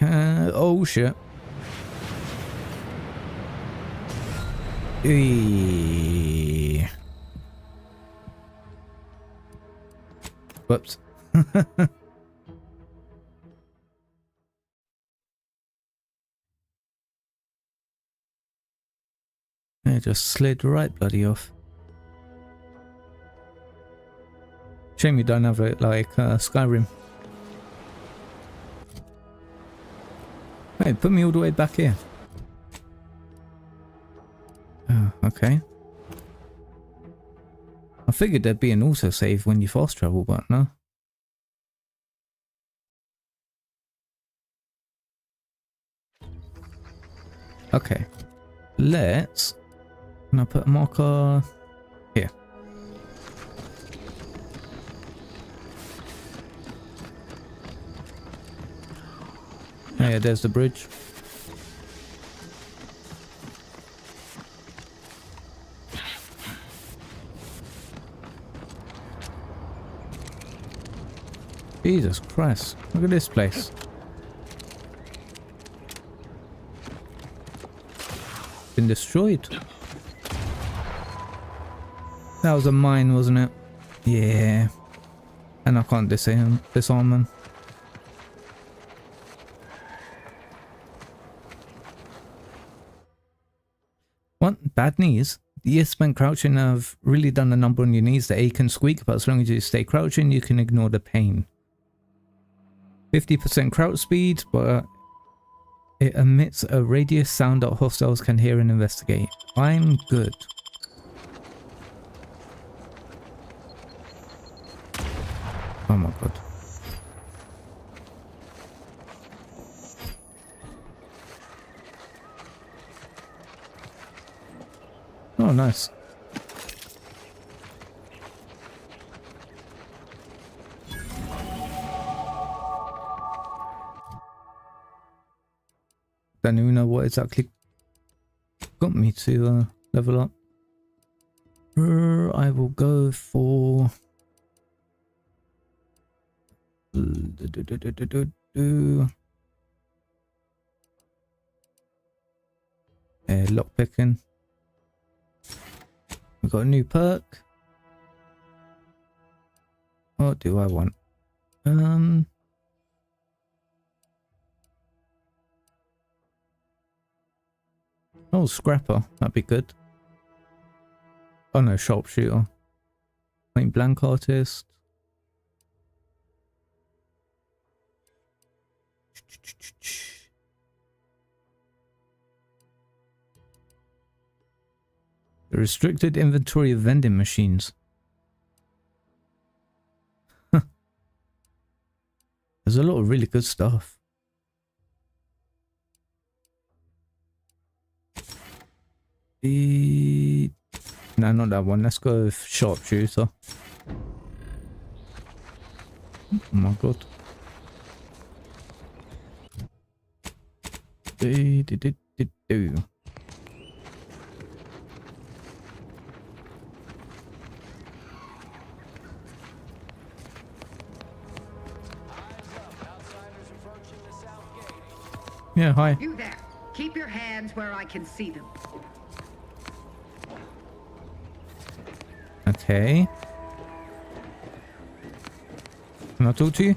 Oh shit. Eee. Whoops. It just slid right bloody off. Shame you don't have it like Skyrim. Hey, put me all the way back here. Oh, okay. I figured there'd be an autosave when you fast travel, but no. Okay. Let's... Can I put a marker here? Oh, yeah, there's the bridge. Jesus Christ, look at this place. Been destroyed. That was a mine, wasn't it? Yeah. And I can't disarm them. What? Bad knees? Yes, when crouching, I've really done a number on your knees. The ache and squeak, but as long as you stay crouching, you can ignore the pain. 50% crouch speed, but it emits a radius sound that hostiles can hear and investigate. I'm good. Oh my god. Oh, nice. Don't even know what exactly got me to level up. I will go for... lockpicking. We've got a new perk. What do I want? Oh, scrapper. That'd be good. Oh no, sharpshooter. Point blank artist. The restricted inventory of vending machines. There's a lot of really good stuff. No, not that one. Let's go with sharpshooter. Oh my god. Yeah, hi. You there. Keep your hands where I can see them. Okay. Can I talk to you?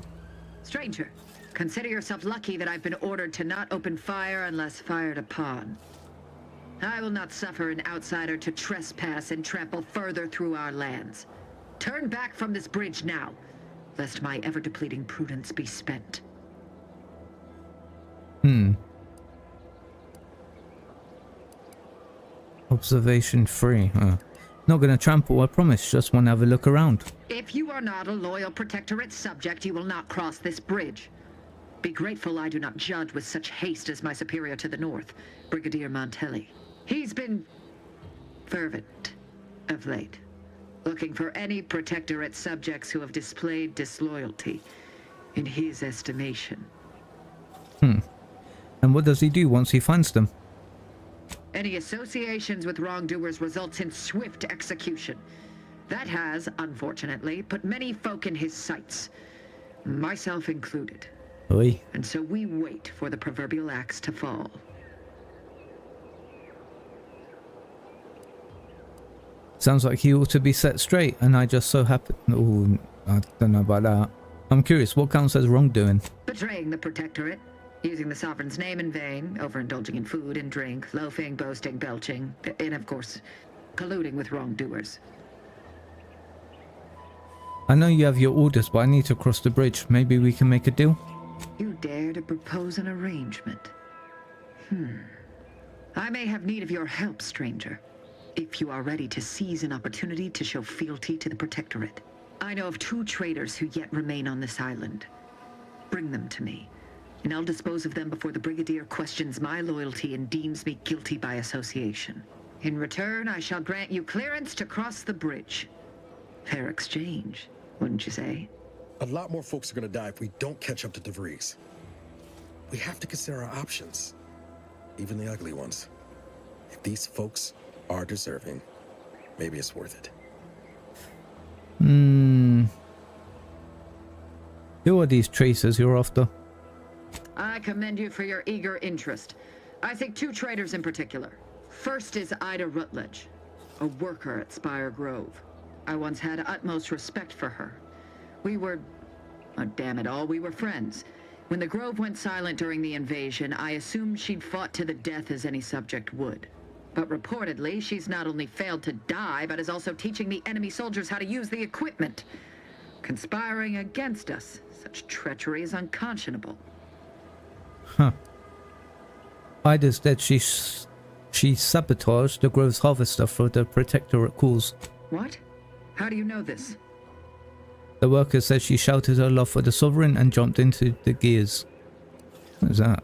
Stranger, consider yourself lucky that I've been ordered to not open fire unless fired upon. I will not suffer an outsider to trespass and trample further through our lands. Turn back from this bridge now, lest my ever-depleting prudence be spent. Observation free. Not gonna trample, I promise. Just want to have a look around. If you are not a loyal Protectorate subject, you will not cross this bridge. Be grateful I do not judge with such haste as my superior to the north, Brigadier Montelli. He's been fervent of late, looking for any Protectorate subjects who have displayed disloyalty in his estimation. And what does he do once he finds them? Any associations with wrongdoers results in swift execution. That has, unfortunately, put many folk in his sights, myself included. Oi. And so we wait for the proverbial axe to fall. Sounds like he ought to be set straight, and I just so happen. Oh, I don't know about that. I'm curious, what counts as wrongdoing? Betraying the Protectorate, using the Sovereign's name in vain, overindulging in food and drink, loafing, boasting, belching, and of course, colluding with wrongdoers. I know you have your orders, but I need to cross the bridge. Maybe we can make a deal? You dare to propose an arrangement? I may have need of your help, stranger, if you are ready to seize an opportunity to show fealty to the Protectorate. I know of 2 traitors who yet remain on this island. Bring them to me, and I'll dispose of them before the Brigadier questions my loyalty and deems me guilty by association. In return, I shall grant you clearance to cross the bridge. Fair exchange, wouldn't you say? A lot more folks are gonna die if we don't catch up to DeVries. We have to consider our options, even the ugly ones. If these folks are deserving, maybe it's worth it. Who are these tracers you're after? I commend you for your eager interest. I think 2 traitors in particular. First is Ida Rutledge, a worker at Spire Grove. I once had utmost respect for her. We were, oh, damn it all, we were friends. When the Grove went silent during the invasion, I assumed she'd fought to the death as any subject would. But reportedly, she's not only failed to die, but is also teaching the enemy soldiers how to use the equipment. Conspiring against us. Such treachery is unconscionable. Huh. Ida's dead. She sabotaged the Grove's harvester for the Protectorate cause. What? How do you know this? The worker says she shouted her love for the Sovereign and jumped into the gears. What is that?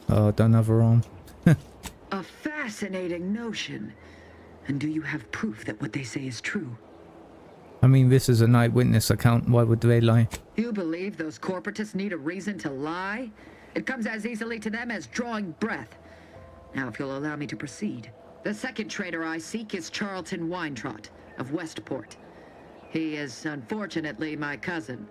Oh, don't have her arm. A fascinating notion. And do you have proof that what they say is true? I mean, this is an eyewitness account. Why would they lie? You believe those corporatists need a reason to lie? It comes as easily to them as drawing breath. Now, if you'll allow me to proceed. The second traitor I seek is Charlton Weintrott of Westport. He is, unfortunately, my cousin,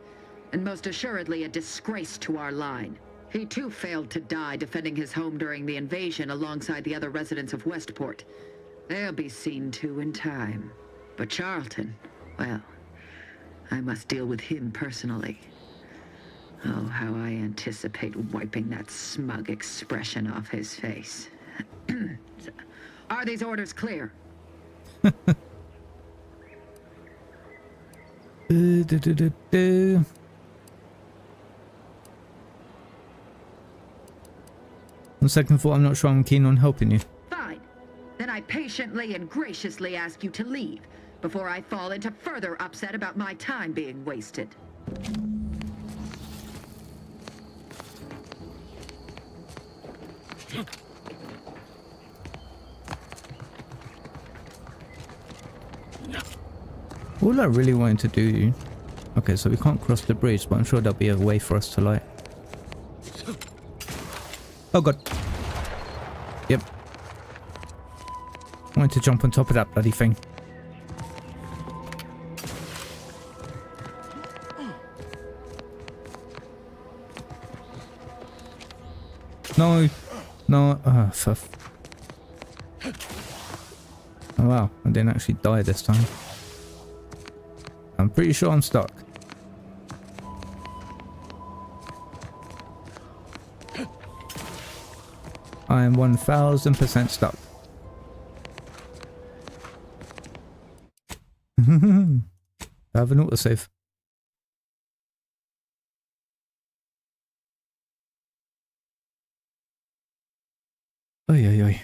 and most assuredly a disgrace to our line. He too failed to die defending his home during the invasion alongside the other residents of Westport. They'll be seen to in time. But Charlton, well, I must deal with him personally. Oh, how I anticipate wiping that smug expression off his face. Are these orders clear? On second thought, I'm not sure I'm keen on helping you. Fine. Then I patiently and graciously ask you to leave before I fall into further upset about my time being wasted. All I really wanted to do... Okay, so we can't cross the bridge, but I'm sure there'll be a way for us to, like... Oh god. Yep. I wanted to jump on top of that bloody thing. No. No. Oh wow, I didn't actually die this time. I'm pretty sure I'm stuck. I am 1000% stuck. I have an autosave. Oi, oi, oi.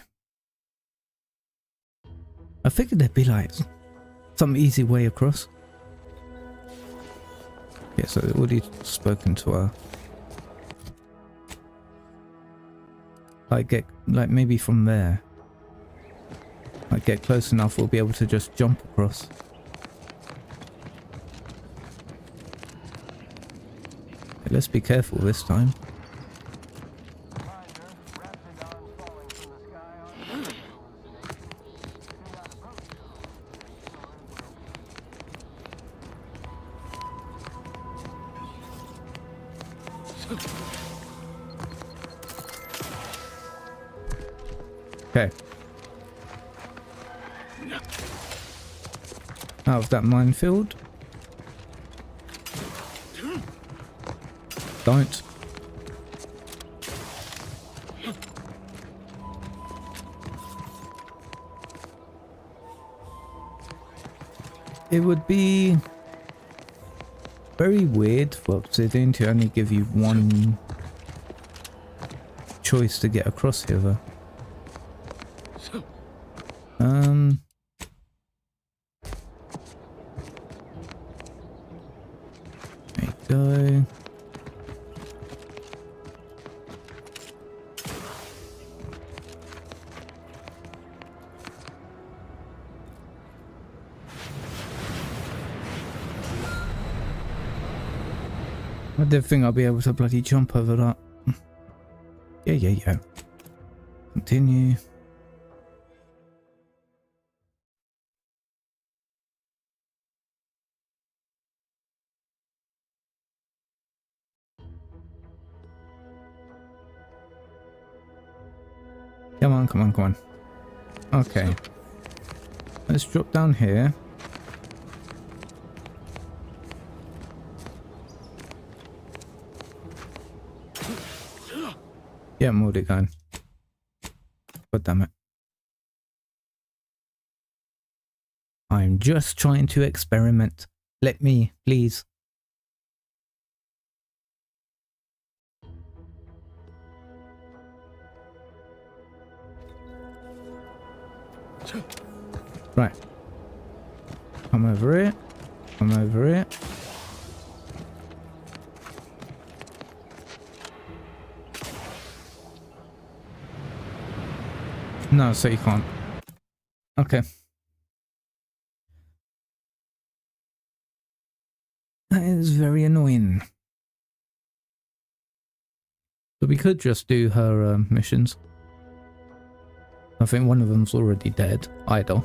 I figured there'd be like some easy way across. Yeah, so I've already spoken to her. Like maybe from there. Like get close enough, we'll be able to just jump across. Okay, let's be careful this time. Okay. Out of that minefield. Don't. It would be very weird for Obsidian to only give you one choice to get across here though. There you go. I did think I'll be able to bloody jump over that. Yeah. Continue. Come on. Okay. Let's drop down here. Yeah, moved it going. God damn it. I'm just trying to experiment. Let me, please. Right. Come over it. Come over it. No, so you can't. Okay. That is very annoying. But we could just do her missions. I think one of them's already dead. Idle.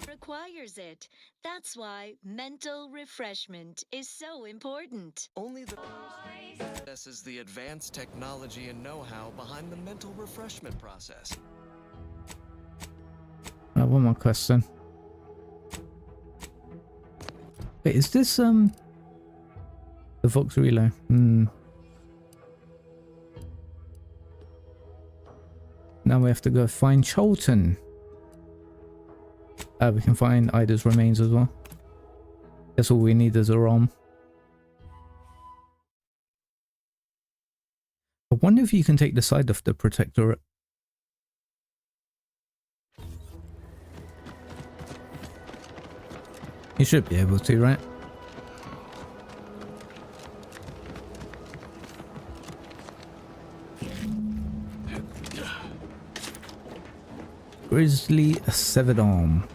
Requires it. That's why mental refreshment is so important. Only the possesses the advanced technology and know-how behind the mental refreshment process. One more question. Wait, is this the Vox Relay? Now we have to go find Cholton. We can find Ida's remains as well. That's all we need is a ROM. I wonder if you can take the side of the Protectorate. You should be able to, right? Grizzly severed arm.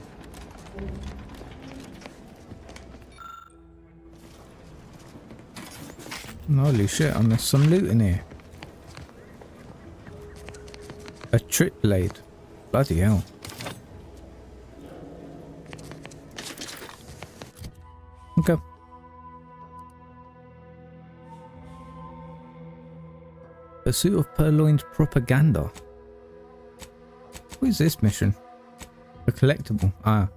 Holy shit, I missed some loot in here. A trip blade. Bloody hell. Okay. Pursuit of purloined propaganda. What is this mission? A collectible. Ah.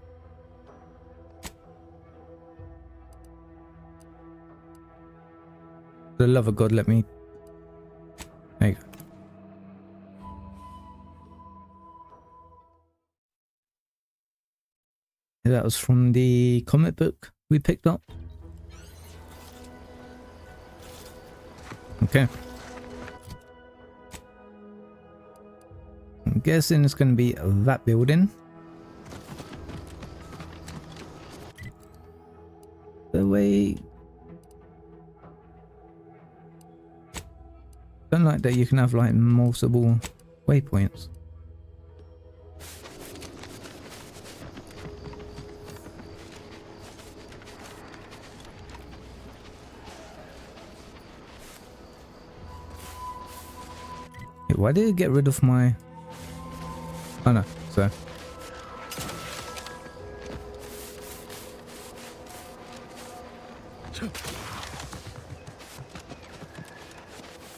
For the love of God, let me... There you go. That was from the comic book we picked up. Okay. I'm guessing it's going to be that building. The way... Don't like that you can have like multiple waypoints. Why did it get rid of my... Oh no, so...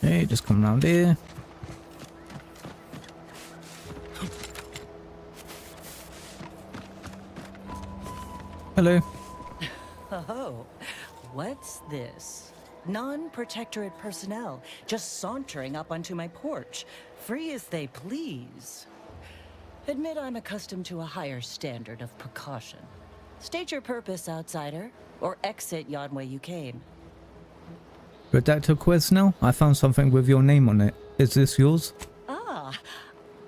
Hey, just come around here. Hello. Oh, what's this? Non-protectorate personnel just sauntering up onto my porch, free as they please. Admit I'm accustomed to a higher standard of precaution. State your purpose, outsider, or exit yon way you came. Redactor quiz now? I found something with your name on it. Is this yours? Ah,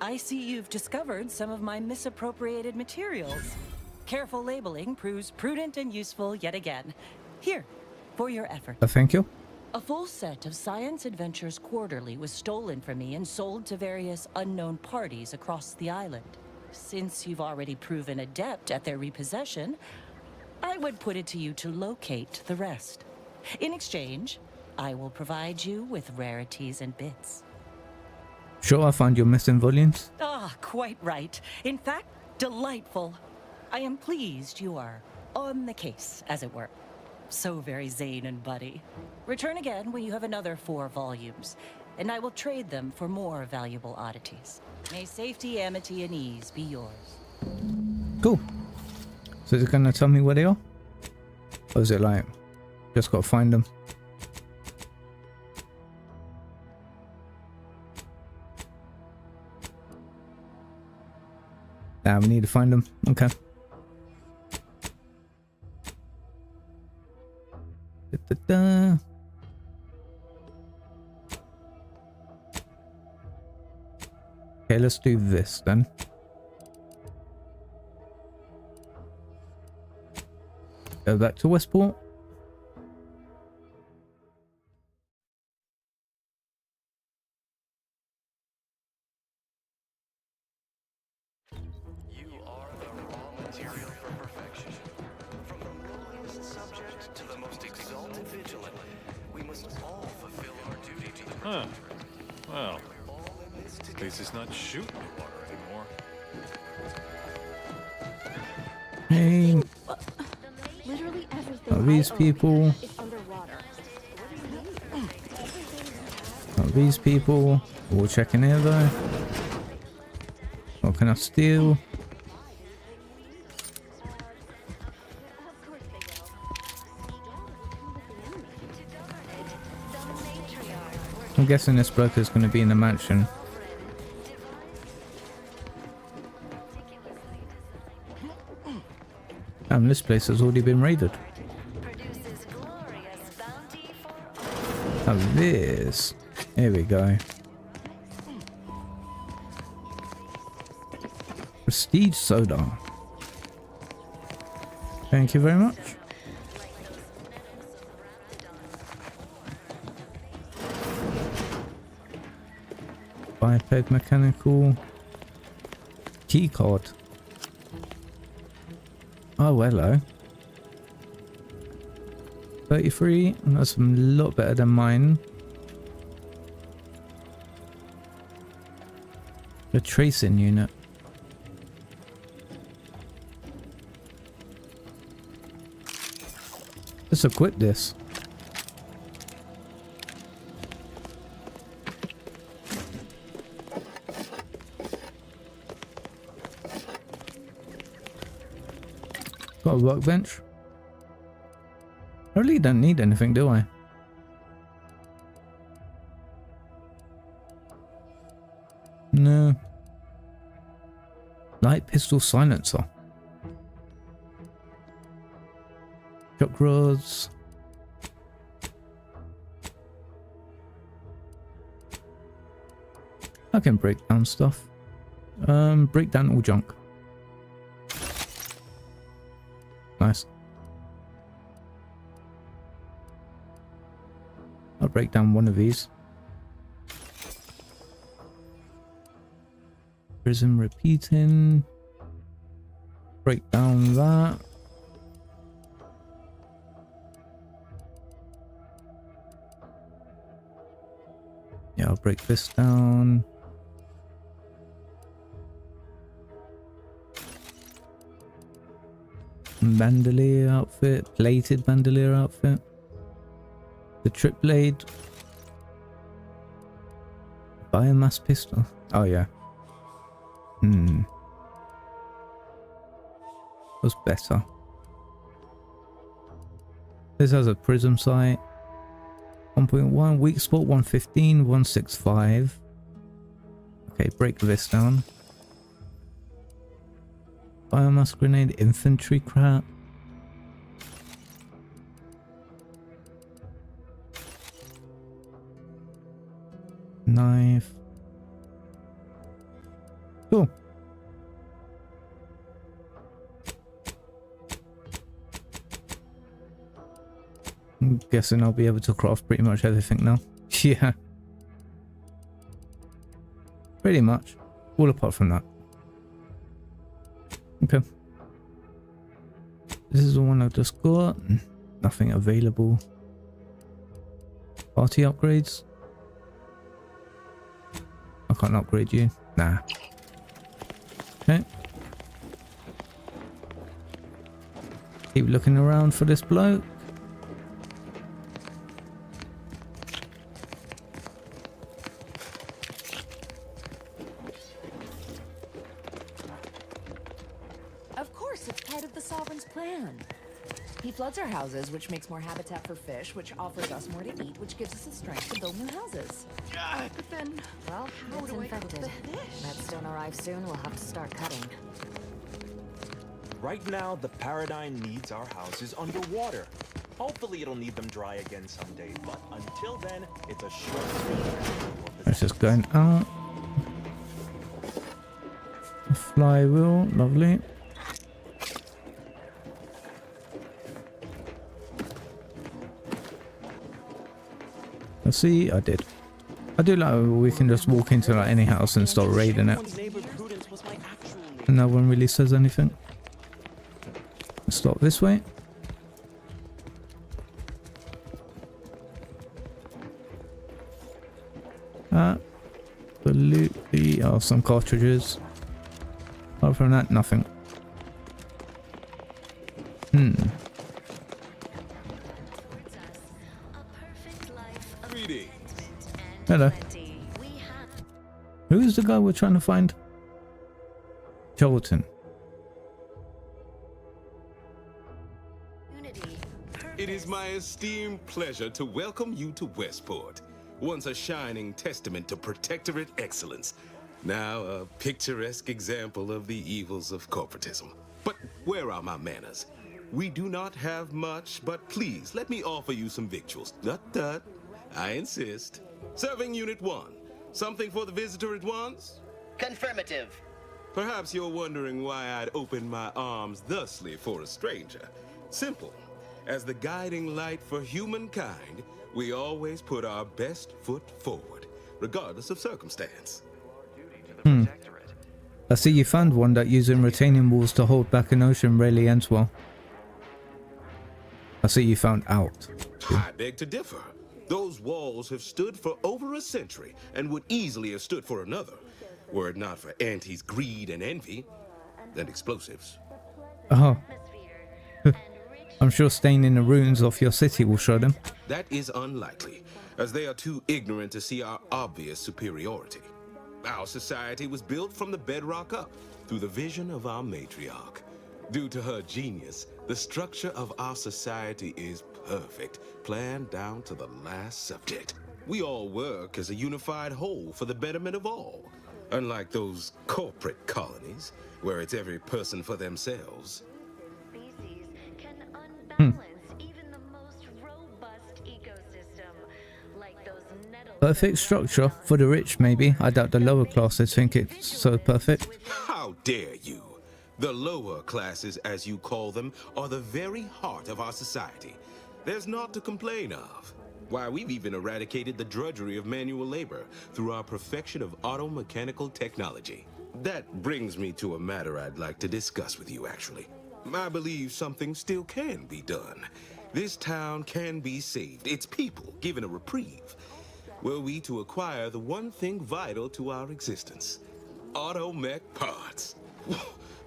I see you've discovered some of my misappropriated materials. Careful labeling proves prudent and useful yet again. Here, for your effort. Thank you. A full set of Science Adventures Quarterly was stolen from me and sold to various unknown parties across the island. Since you've already proven adept at their repossession, I would put it to you to locate the rest. In exchange, I will provide you with rarities and bits. Sure, I found your missing volumes. Ah, quite right. In fact, delightful. I am pleased you are on the case, as it were. So very Zane and Buddy. Return again when you have another 4 volumes, and I will trade them for more valuable oddities. May safety, amity, and ease be yours. Cool. So is it gonna tell me where they are? Or is it like, just gotta find them? Nah, we need to find them. Okay. Da-da-da. Okay, let's do this then. Go back to Westport. You are the raw material for perfection. From the lowliest subject to the most exalted vigilant, we must all fulfill our duty to the Huh. Well, at least it's not shooting the water anymore. Hey. Literally everything Are these people? is underwater. Are these people? All checking here though. What can I steal? I'm guessing this broker's going to be in the mansion. Damn, this place has already been raided. Oh, this. Here we go. Prestige soda. Thank you very much. Biped mechanical key card. Oh, hello. 33. That's a lot better than mine. The tracing unit. Let's equip this. Got a workbench. I really don't need anything, do I? No. Light pistol silencer. Shock rods. I can break down stuff. Break down all junk. Nice. I'll break down one of these. Prism repeating. Break down that. Yeah, I'll break this down. Bandolier outfit, plated bandolier outfit. The trip blade. Biomass pistol. Oh yeah. Was better. This has a prism sight. 1.1 weak spot 115 165. Okay, break this down. Biomass grenade, infantry crap. Knife. Cool. I'm guessing I'll be able to craft pretty much everything now. Yeah. Pretty much. All apart from that. Okay. This is the one I've just got. Nothing available. Party upgrades. I can't upgrade you. Nah. Okay. Keep looking around for this bloke. Of course, it's part of the Sovereign's plan. He floods our houses, which makes more habitat for fish, which offers us more to eat, which gives us the strength to build new houses. But then, Well, how it's do I cook infected. the fish? Meds don't arrive soon, we'll have to start cutting. Right now, the Paradigm needs our houses underwater. Hopefully it'll need them dry again someday, but until then, it's a short That's just going out. A flywheel, lovely. Let's see, I did. I do like we can just walk into like any house and start raiding it. And no one really says anything. Let's start this way. Absolutely. Oh, some cartridges. Apart from that, nothing. Hello. Who is the guy we're trying to find? Jolton. It is my esteemed pleasure to welcome you to Westport, once a shining testament to Protectorate excellence, now a picturesque example of the evils of corporatism. But where are my manners? We do not have much, but please let me offer you some victuals. Tut. I insist. Serving Unit 1. Something for the visitor at once? Confirmative. Perhaps you're wondering why I'd open my arms thusly for a stranger. Simple. As the guiding light for humankind, we always put our best foot forward, regardless of circumstance. I see you found one that using retaining walls to hold back an ocean rarely ends well. I see you found out. I beg to differ. Those walls have stood for over a century and would easily have stood for another, were it not for Auntie's greed and envy, and explosives. Oh. I'm sure staining the ruins off your city will show them. That is unlikely, as they are too ignorant to see our obvious superiority. Our society was built from the bedrock up, through the vision of our matriarch. Due to her genius, the structure of our society is perfect, planned down to the last subject. We all work as a unified whole for the betterment of all. Unlike those corporate colonies, where it's every person for themselves. Perfect structure for the rich, maybe. I doubt the lower classes think it's so perfect. How dare you? The lower classes, as you call them, are the very heart of our society. There's naught to complain of. Why, we've even eradicated the drudgery of manual labor through our perfection of auto-mechanical technology. That brings me to a matter I'd like to discuss with you, actually. I believe something still can be done. This town can be saved, its people given a reprieve. Were we to acquire the one thing vital to our existence, auto-mech parts.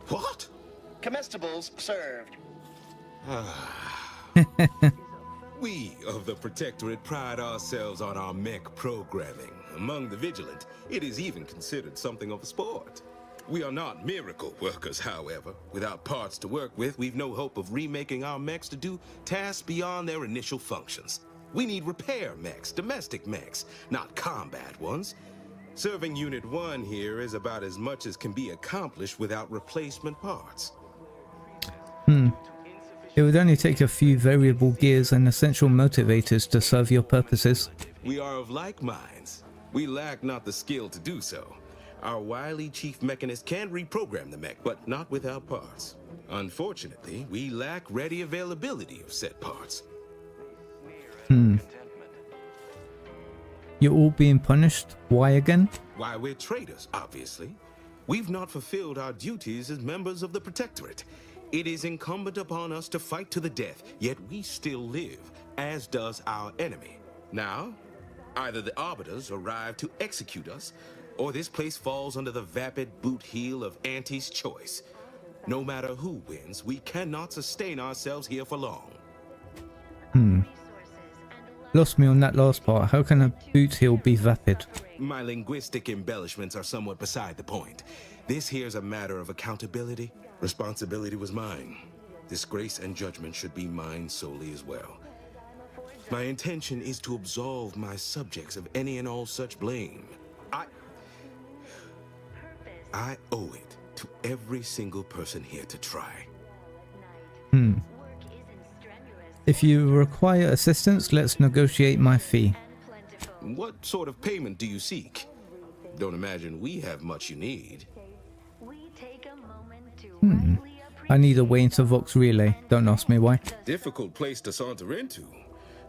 What? Comestibles served. We of the Protectorate pride ourselves on our mech programming. Among the vigilant, it is even considered something of a sport. We are not miracle workers, however. Without parts to work with, we've no hope of remaking our mechs to do tasks beyond their initial functions. We need repair mechs, domestic mechs, not combat ones. Serving Unit 1 here is about as much as can be accomplished without replacement parts. It would only take a few variable gears and essential motivators to serve your purposes. We are of like minds. We lack not the skill to do so. Our wily chief mechanist can reprogram the mech, but not without parts. Unfortunately, we lack ready availability of said parts. You're all being punished? Why again? Why, we're traitors, obviously. We've not fulfilled our duties as members of the Protectorate. It is incumbent upon us to fight to the death, yet we still live, as does our enemy. Now, either the Arbiters arrive to execute us, or this place falls under the vapid boot heel of Auntie's choice. No matter who wins, we cannot sustain ourselves here for long. Lost me on that last part. How can a boot heel be vapid? My linguistic embellishments are somewhat beside the point. This here's a matter of accountability. Responsibility was mine. Disgrace and judgment should be mine solely as well. My intention is to absolve my subjects of any and all such blame. I owe it to every single person here to try. If you require assistance, let's negotiate my fee. What sort of payment do you seek? Don't imagine we have much you need. I need a way into Vox Relay. Don't ask me why. Difficult place to saunter into.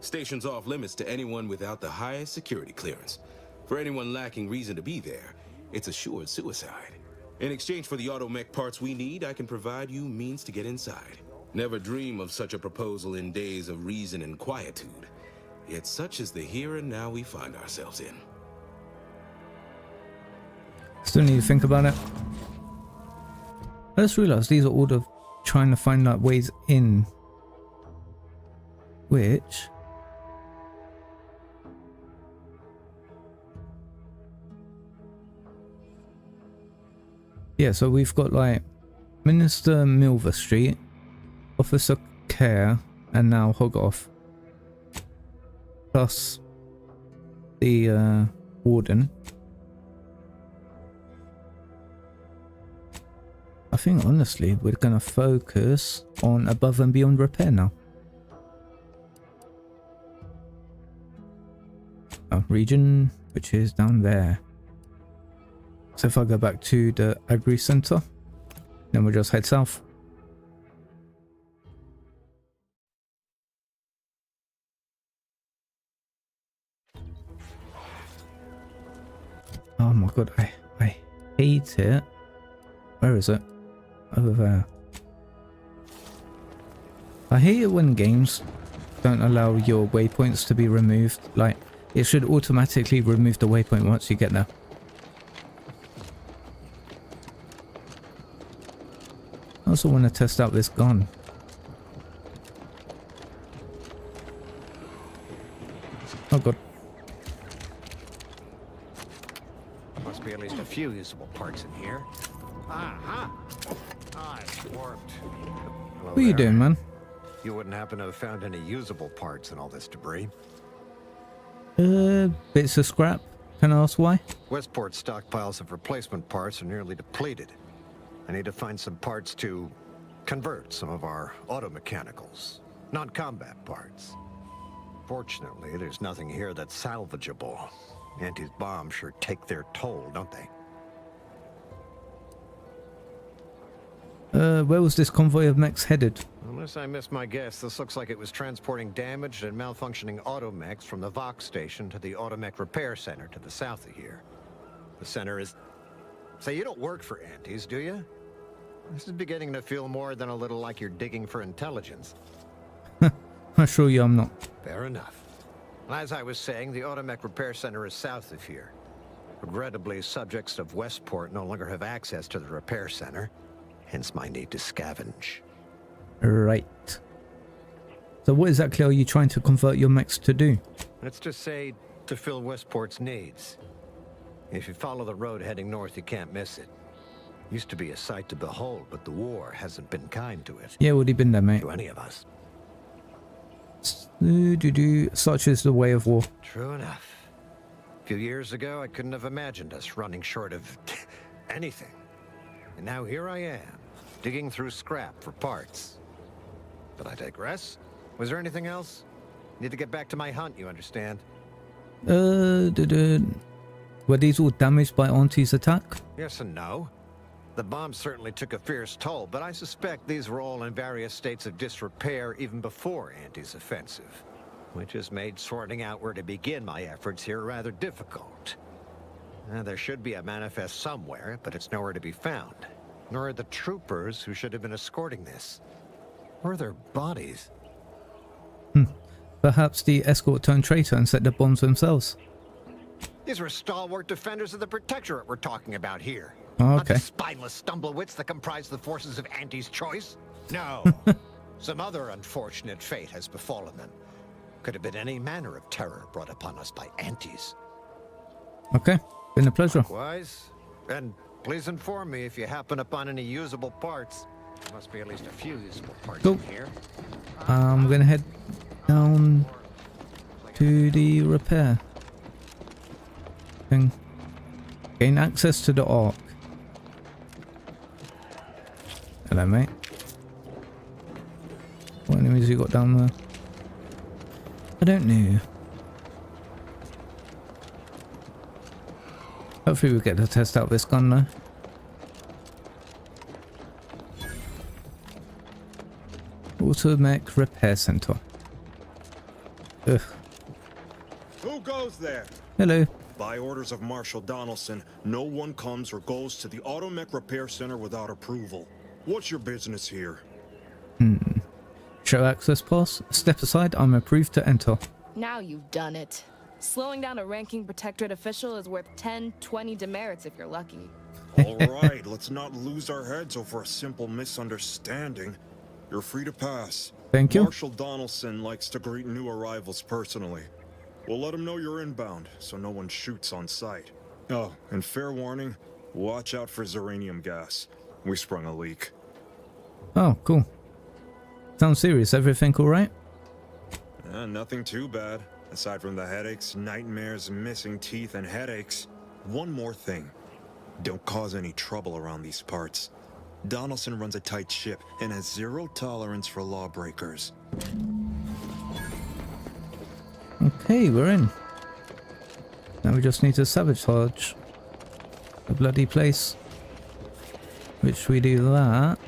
Station's off limits to anyone without the highest security clearance. For anyone lacking reason to be there, it's assured suicide. In exchange for the automech parts we need, I can provide you means to get inside. Never dream of such a proposal in days of reason and quietude. Yet such is the here and now we find ourselves in. Still need to think about it. I just realized these are all the trying to find like ways in. Which... yeah, so we've got like Minister Milver Street, Officer Care, and now Hogarth. Plus the Warden. I think honestly we're gonna focus on above and beyond repair now. Region, which is down there. So if I go back to the Agri Center, then we'll just head south. Oh my god, I hate it. Where is it? Over there. I hate it when games don't allow your waypoints to be removed. Like, it should automatically remove the waypoint once you get there. I also want to test out this gun. Oh god. Must be at least a few usable parts in here. Aha! It's warped. Hello What are you there. doing, man? You wouldn't happen to have found any usable parts in all this debris? Bits of scrap. Can I ask why? Westport's stockpiles of replacement parts are nearly depleted. I need to find some parts to convert some of our auto-mechanicals, non-combat parts. Fortunately, there's nothing here that's salvageable. Auntie's bombs sure take their toll, don't they? Where was this convoy of mechs headed? Unless I missed my guess, this looks like it was transporting damaged and malfunctioning automechs from the Vox station to the Automech Repair Center to the south of here. The center is... Say, you don't work for Auntie's, do you? This is beginning to feel more than a little like you're digging for intelligence. I assure you I'm not. Fair enough. As I was saying, the Automech Repair Center is south of here. Regrettably, subjects of Westport no longer have access to the repair center, hence my need to scavenge. Right. So what exactly are you trying to convert your mechs to do? Let's just say to fill Westport's needs. If you follow the road heading north, you can't miss it. Used to be a sight to behold, but the war hasn't been kind to it. Yeah, already been there, mate. To any of us. Such is the way of war. True enough. A few years ago, I couldn't have imagined us running short of anything. And now here I am, digging through scrap for parts. But I digress. Was there anything else? Need to get back to my hunt, you understand? Were these all damaged by Auntie's attack? Yes and no. The bomb certainly took a fierce toll, but I suspect these were all in various states of disrepair even before Auntie's offensive, which has made sorting out where to begin my efforts here rather difficult. There should be a manifest somewhere, but it's nowhere to be found. Nor are the troopers who should have been escorting this. Or their bodies. Perhaps the escort turned traitor and set the bombs themselves. These were stalwart defenders of the Protectorate we're talking about here. Oh, Not okay. the spineless stumblewits that comprise the forces of Auntie's choice. No. Some other unfortunate fate has befallen them. Could have been any manner of terror brought upon us by Aunties. Okay, been a pleasure. Likewise. And please inform me if you happen upon any usable parts. There must be at least a few usable parts Cool. in here. I'm gonna head down to the repair thing. Gain access to the Ark. Hello, mate. What enemies you got down there? I don't know. Hopefully we'll get to test out this gun now. Automech Repair Center. Ugh. Who goes there? Hello. By orders of Marshal Donaldson, no one comes or goes to the Automech Repair Center without approval. What's your business here? Show access pass. Step aside. I'm approved to enter. Now you've done it. Slowing down a ranking Protectorate official is worth 10, 20 demerits if you're lucky. All right, let's not lose our heads over a simple misunderstanding. You're free to pass. Thank you. Marshal Donaldson likes to greet new arrivals personally. We'll let him know you're inbound, so no one shoots on sight. Oh, and fair warning, watch out for xeranium gas. We sprung a leak. Oh, cool. Sounds serious. Everything all right? Nothing too bad. Aside from the headaches, nightmares, missing teeth, and headaches. One more thing. Don't cause any trouble around these parts. Donaldson runs a tight ship and has zero tolerance for lawbreakers. Okay, we're in. Now we just need to sabotage the bloody place. Which we do that.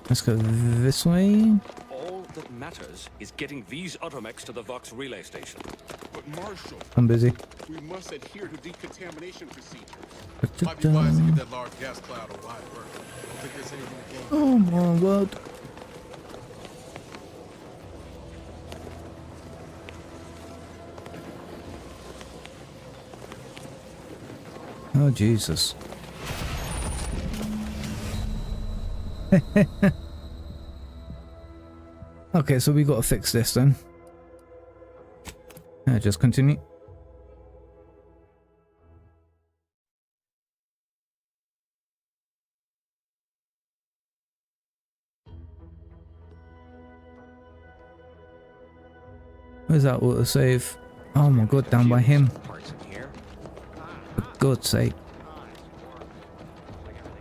Let's go this way. All that matters is getting these automechs to the Vox relay station. But Marshal, I'm busy. we must adhere to decontamination procedures. Da-da-da. Might be wise to give that large gas cloud a wide berth. Don't think there's anything to gain. Oh my word. Oh Jesus. Okay, so we got to fix this then. Just continue. Where's that autosave? Oh my god, down by him. For God's sake.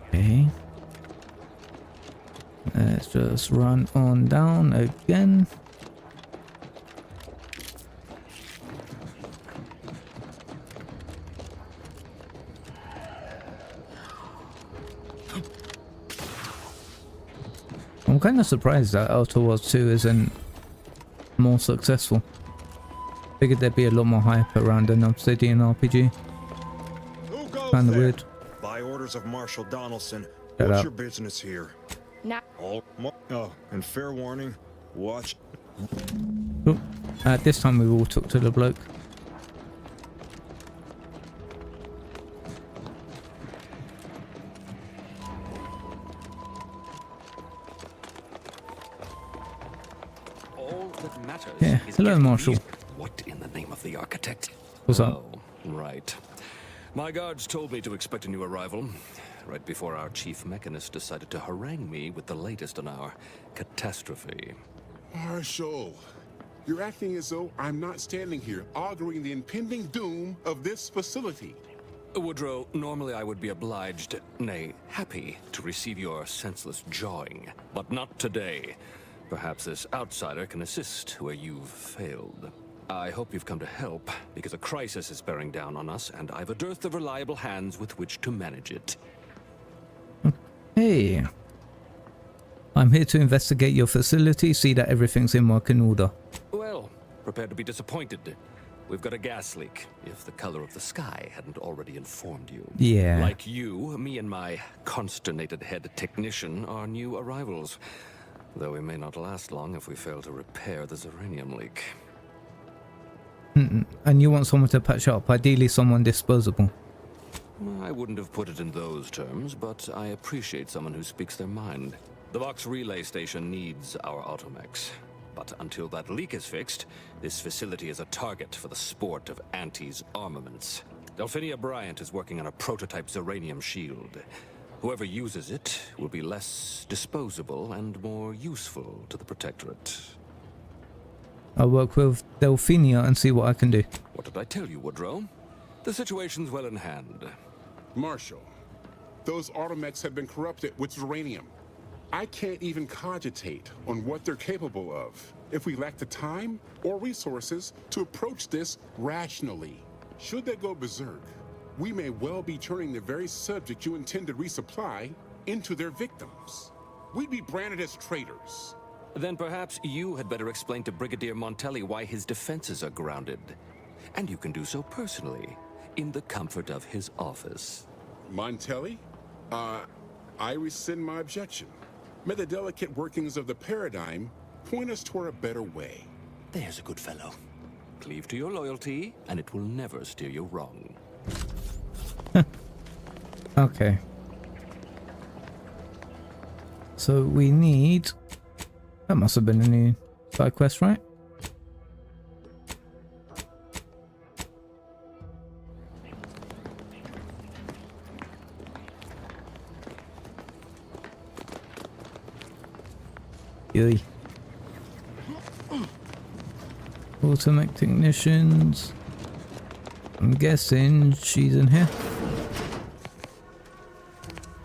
Okay. Let's just run on down again. I'm kind of surprised that Outer Worlds 2 isn't more successful. Figured there'd be a lot more hype around an Obsidian RPG. Kind of weird. By orders of Marshal Donaldson, Shut what's up. your business here? Now. Oh, and fair warning, watch. Oh, this time we all took to the bloke. that matters Yeah, is hello, getting Marshall. What in the name of the architect? What's up? Oh, right. My guards told me to expect a new arrival, right before our chief mechanist decided to harangue me with the latest on our catastrophe. Marshall, you're acting as though I'm not standing here auguring the impending doom of this facility. Woodrow, normally I would be obliged, nay, happy, to receive your senseless jawing, but not today. Perhaps this outsider can assist where you've failed. I hope you've come to help, because a crisis is bearing down on us, and I've a dearth of reliable hands with which to manage it. Hey. I'm here to investigate your facility, see that everything's in working order. Well, prepare to be disappointed. We've got a gas leak, if the color of the sky hadn't already informed you. Yeah. Like you, me and my consternated head technician are new arrivals, though we may not last long if we fail to repair the uranium leak. And you want someone to patch up, ideally someone disposable. I wouldn't have put it in those terms, but I appreciate someone who speaks their mind. The Vox relay station needs our automechs. But until that leak is fixed, this facility is a target for the sport of Auntie's armaments. Delphinia Bryant is working on a prototype uranium shield. Whoever uses it will be less disposable and more useful to the Protectorate. I'll work with Delphinia and see what I can do. What did I tell you, Woodrow? The situation's well in hand. Marshall, those automechs have been corrupted with uranium. I can't even cogitate on what they're capable of if we lack the time or resources to approach this rationally. Should they go berserk, we may well be turning the very subject you intend to resupply into their victims. We'd be branded as traitors. Then perhaps you had better explain to Brigadier Montelli why his defenses are grounded. And you can do so personally, in the comfort of his office. Montelli? I rescind my objection. May the delicate workings of the paradigm point us toward a better way. There's a good fellow. Cleave to your loyalty, and it will never steer you wrong. Okay. So we need... That must have been a new side quest, right? Yay. Automech technicians. I'm guessing she's in here.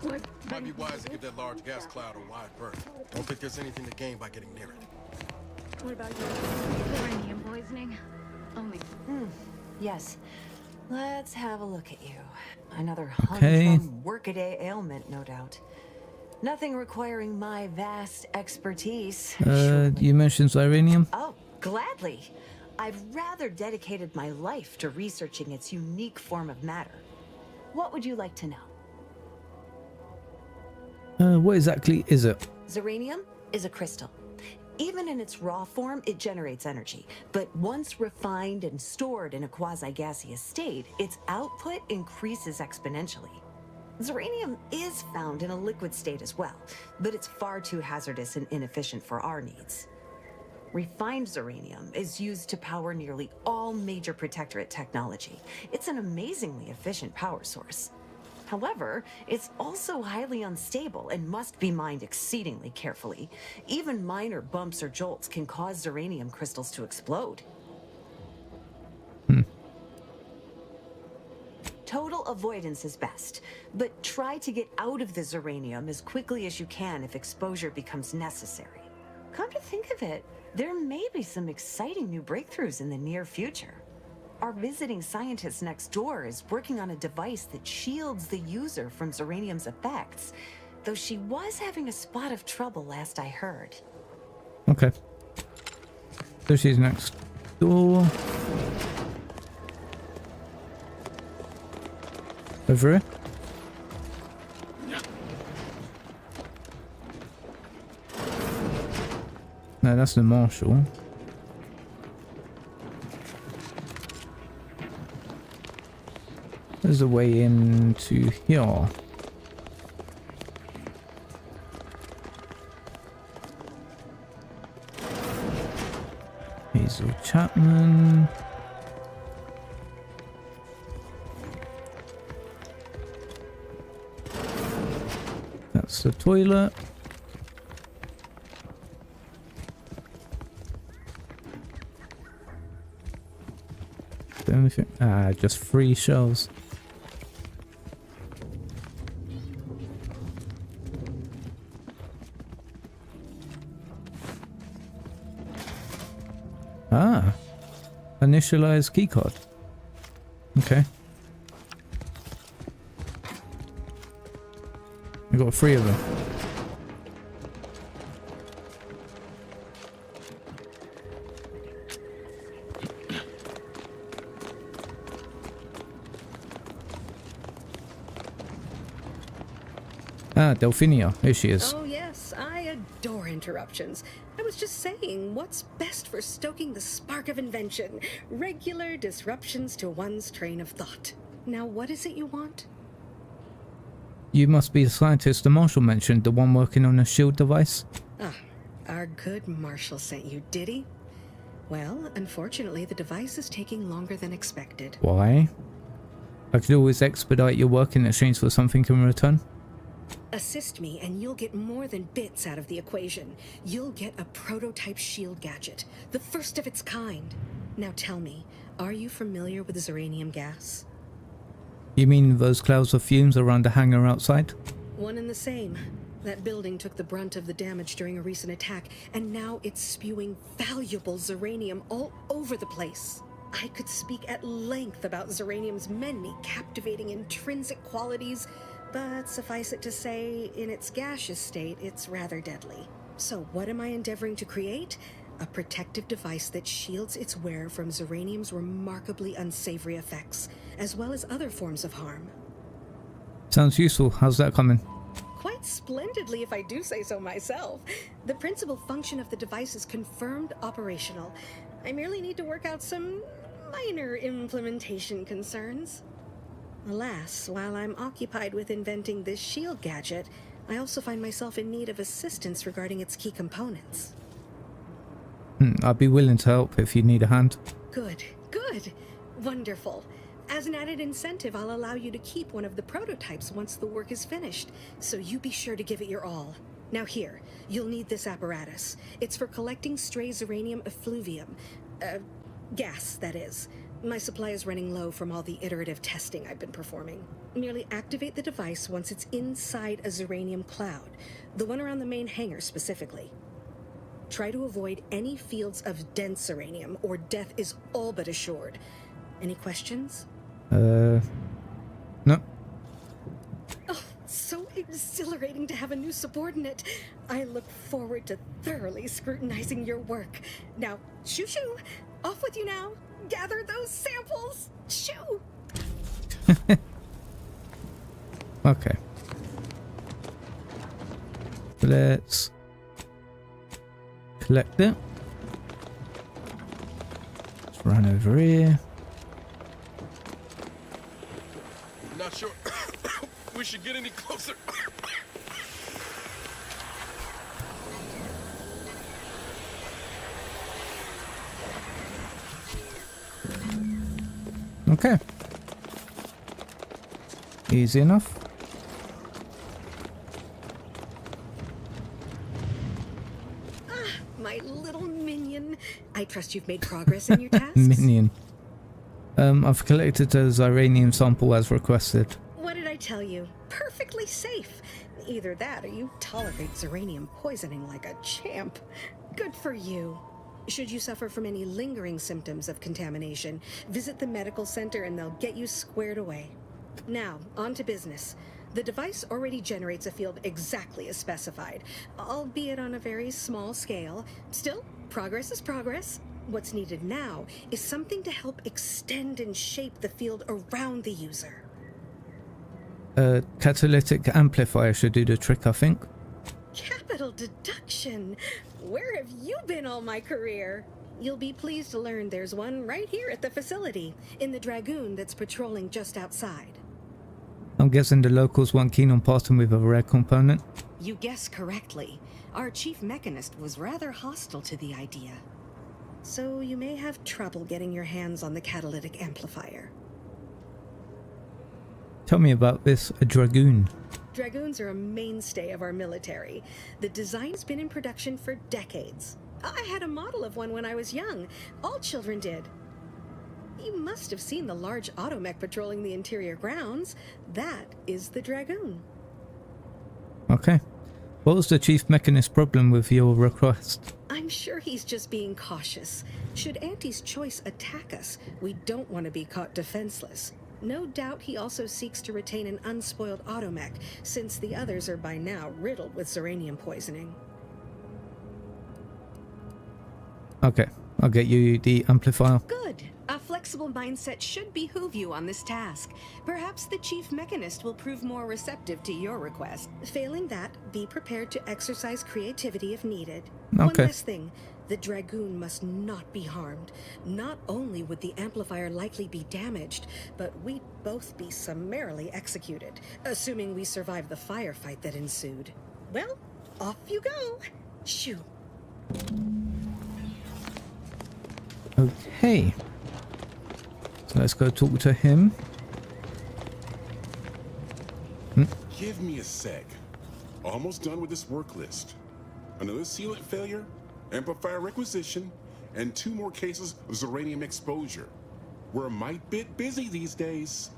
Might be wise to give that large gas cloud a wide berth. Don't think there's anything to gain by getting near it. What about you? Uranium poisoning? Only. Yes. Let's have a look at you. Another Okay. humdrum workaday ailment, no doubt. Nothing requiring my vast expertise. You mentioned uranium? Oh, gladly. I've rather dedicated my life to researching its unique form of matter. What would you like to know? What exactly is it? Uranium is a crystal. Even in its raw form, it generates energy. But once refined and stored in a quasi-gaseous state, its output increases exponentially. Uranium is found in a liquid state as well, but it's far too hazardous and inefficient for our needs. Refined uranium is used to power nearly all major Protectorate technology. It's an amazingly efficient power source. However, it's also highly unstable and must be mined exceedingly carefully. Even minor bumps or jolts can cause uranium crystals to explode. Total avoidance is best, but try to get out of the uranium as quickly as you can if exposure becomes necessary. Come to think of it, there may be some exciting new breakthroughs in the near future. Our visiting scientist next door is working on a device that shields the user from uranium's effects, though she was having a spot of trouble last I heard. Okay. So she's next door. Over here. No, that's the Marshal. There's a way into here. Hazel Chapman. That's the toilet. Anything? Ah, just 3 shells. Ah, initialize keycard. Okay. We got 3 of them. Ah, Delphinia. Here she is. Oh yes, I adore interruptions. I was just saying, what's best for stoking the spark of invention? Regular disruptions to one's train of thought. Now, what is it you want? You must be the scientist the Marshal mentioned, the one working on a shield device? Ah, our good Marshal sent you, did he? Well, unfortunately, the device is taking longer than expected. Why? I could always expedite your work in exchange for something in return. Assist me and you'll get more than bits out of the equation. You'll get a prototype shield gadget, the first of its kind. Now tell me, are you familiar with Zeranium gas? You mean those clouds of fumes around the hangar outside? One and the same. That building took the brunt of the damage during a recent attack, and now it's spewing valuable Zeranium all over the place. I could speak at length about Zeranium's many captivating intrinsic qualities, but suffice it to say, in its gaseous state, it's rather deadly. So what am I endeavoring to create? A protective device that shields its wearer from Zeranium's remarkably unsavory effects, as well as other forms of harm. Sounds useful. How's that coming? Quite splendidly, if I do say so myself. The principal function of the device is confirmed operational. I merely need to work out some minor implementation concerns. Alas, while I'm occupied with inventing this shield gadget, I also find myself in need of assistance regarding its key components. I'd be willing to help if you need a hand. Good, good, wonderful. As an added incentive, I'll allow you to keep one of the prototypes once the work is finished, so you be sure to give it your all. Now here, you'll need this apparatus. It's for collecting stray Zeranium effluvium. Gas, that is. My supply is running low from all the iterative testing I've been performing. Merely activate the device once it's inside a Zeranium cloud, the one around the main hangar specifically. Try to avoid any fields of dense Zeranium, or death is all but assured. Any questions? No. Oh, so exhilarating to have a new subordinate. I look forward to thoroughly scrutinizing your work. Now, shoo-shoo! Off with you now! Gather those samples! Shoo! Okay. Let's collect it. Let's run over here. Not sure we should get any closer. Okay. Easy enough. My little minion. I trust you've made progress in your tasks? Minion. I've collected a Zeranium sample as requested. What did I tell you? Perfectly safe. Either that or you tolerate Zeranium poisoning like a champ. Good for you. Should you suffer from any lingering symptoms of contamination, visit the medical center and they'll get you squared away. Now, on to business. The device already generates a field exactly as specified, albeit on a very small scale. Still, progress is progress. What's needed now is something to help extend and shape the field around the user. A catalytic amplifier should do the trick, I think. Capital deduction! Where have you been all my career? You'll be pleased to learn there's one right here at the facility, in the Dragoon that's patrolling just outside. I'm guessing the locals weren't keen on parting with a rare component. You guessed correctly. Our chief mechanist was rather hostile to the idea. so you may have trouble getting your hands on the catalytic amplifier. Tell me about this, a Dragoon. Dragoons are a mainstay of our military. The design's been in production for decades. I had a model of one when I was young. All children did. You must have seen the large automech patrolling the interior grounds. That is the Dragoon. Okay. What was the chief mechanist problem with your request? I'm sure he's just being cautious. Should Auntie's Choice attack us, we don't want to be caught defenseless. No doubt he also seeks to retain an unspoiled automech, since the others are by now riddled with Zeranium poisoning. Okay, I'll get you the amplifier. Good. A flexible mindset should behoove you on this task. Perhaps the chief mechanist will prove more receptive to your request. Failing that, be prepared to exercise creativity if needed. Okay. One last thing. The Dragoon must not be harmed. Not only would the amplifier likely be damaged, but we'd both be summarily executed, assuming we survive the firefight that ensued. Well, off you go. Shoo. Okay. So let's go talk to him. Give me a sec. Almost done with this work list. Another sealant failure, amplifier requisition, and 2 more cases of Zeranium exposure. We're a mite bit busy these days.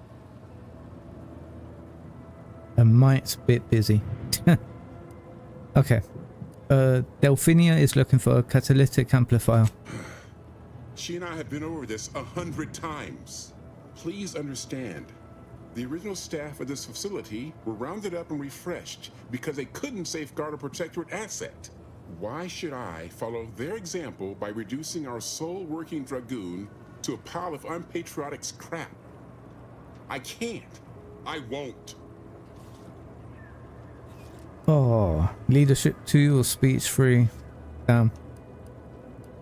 A mite bit busy. Okay. Delphinia is looking for a catalytic amplifier. She and I have been over this 100 times. Please understand, the original staff of this facility were rounded up and refreshed because they couldn't safeguard a protectorate asset. Why should I follow their example by reducing our sole working Dragoon to a pile of unpatriotic scrap? I can't. I won't. Oh, leadership 2 or speech 3. Damn.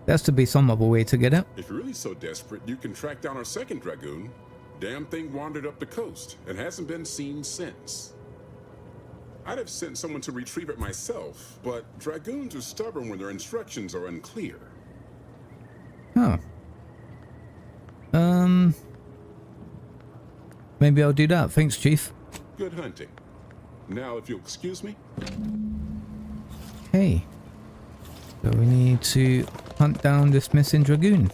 There has to be some other way to get it. If you're really so desperate, you can track down our second Dragoon. Damn thing wandered up the coast and hasn't been seen since. I'd have sent someone to retrieve it myself, but Dragoons are stubborn when their instructions are unclear. Huh. Maybe I'll do that. Thanks, Chief. Good hunting. Now, if you'll excuse me. Hey. So we need to hunt down this missing Dragoon.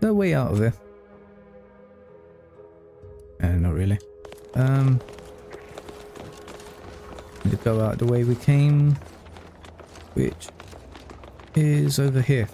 No way out of here. Not really. Need to go out the way we came, which is over here.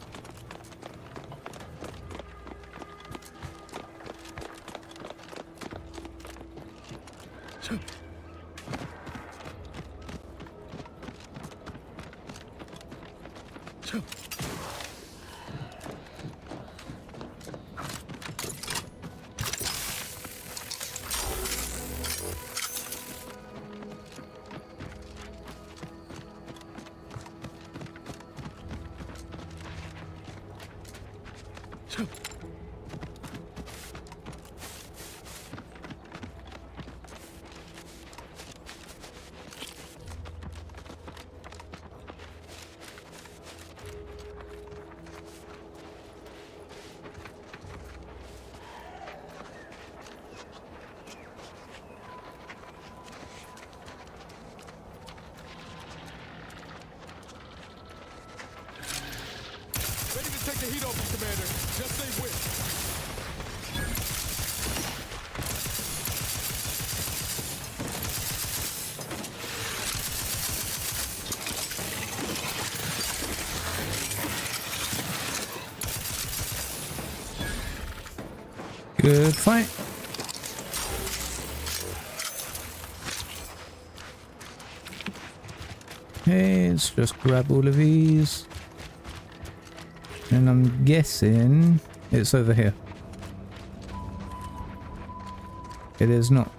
Take the heat off, Commander. Just stay with. Good fight. Okay, let's just grab all of these. And I'm guessing it's over here. It is not.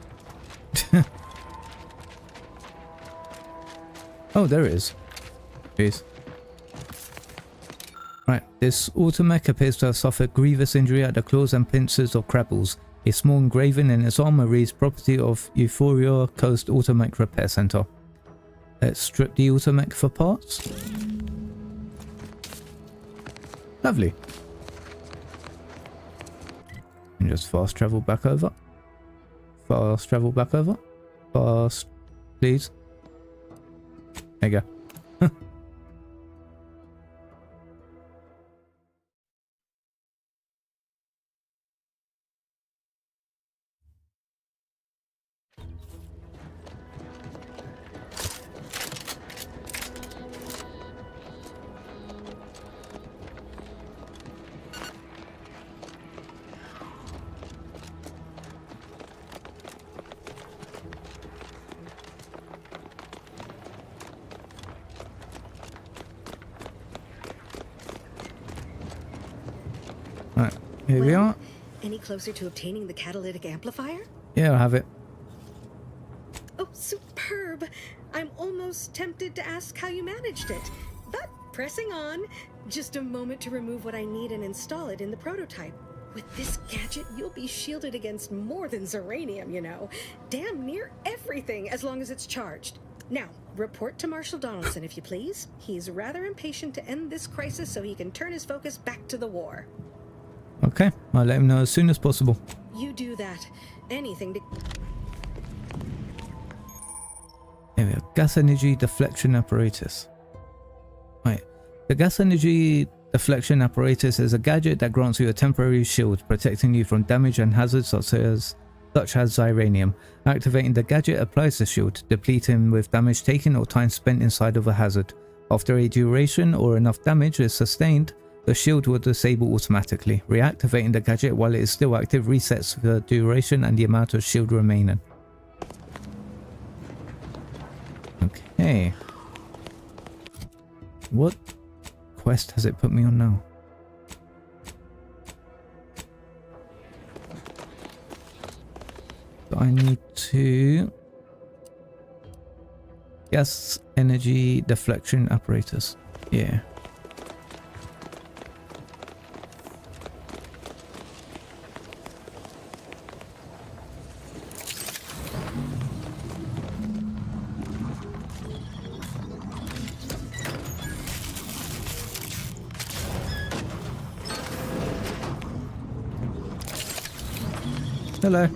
Oh, there it is. Jeez. Right, this automech appears to have suffered grievous injury at the claws and pincers of Crabbles. A small engraving in its armor reads property of Euphoria Coast Automech Repair Center. Let's strip the automech for parts. Lovely. And just fast travel back over. Fast travel back over. Fast, please. There you go. Right, here we are. Any closer to obtaining the catalytic amplifier? Yeah, I have it. Oh, superb! I'm almost tempted to ask how you managed it. But pressing on, just a moment to remove what I need and install it in the prototype. With this gadget, you'll be shielded against more than Zeranium, you know. Damn near everything, as long as it's charged. Now, report to Marshal Donaldson, if you please. He's rather impatient to end this crisis so he can turn his focus back to the war. Okay, I'll let him know as soon as possible. You do that. Anything to... There we go. Gas energy deflection apparatus. Right. The gas energy deflection apparatus is a gadget that grants you a temporary shield, protecting you from damage and hazards such as Ziranium. Activating the gadget applies the shield, depleting with damage taken or time spent inside of a hazard. After a duration or enough damage is sustained, the shield will disable automatically. Reactivating the gadget while it is still active resets the duration and the amount of shield remaining. Okay. What quest has it put me on now? So I need to... Gas energy deflection apparatus. Yeah. Hello.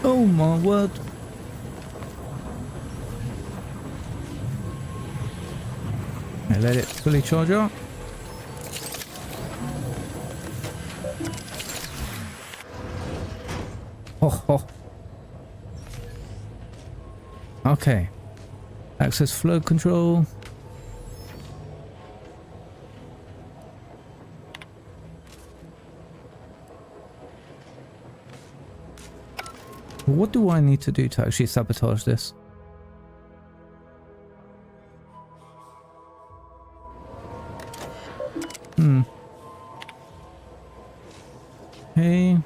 Oh my word. I let it fully charge up. Oh. Okay. Access flow control. What do I need to do to actually sabotage this? Hey.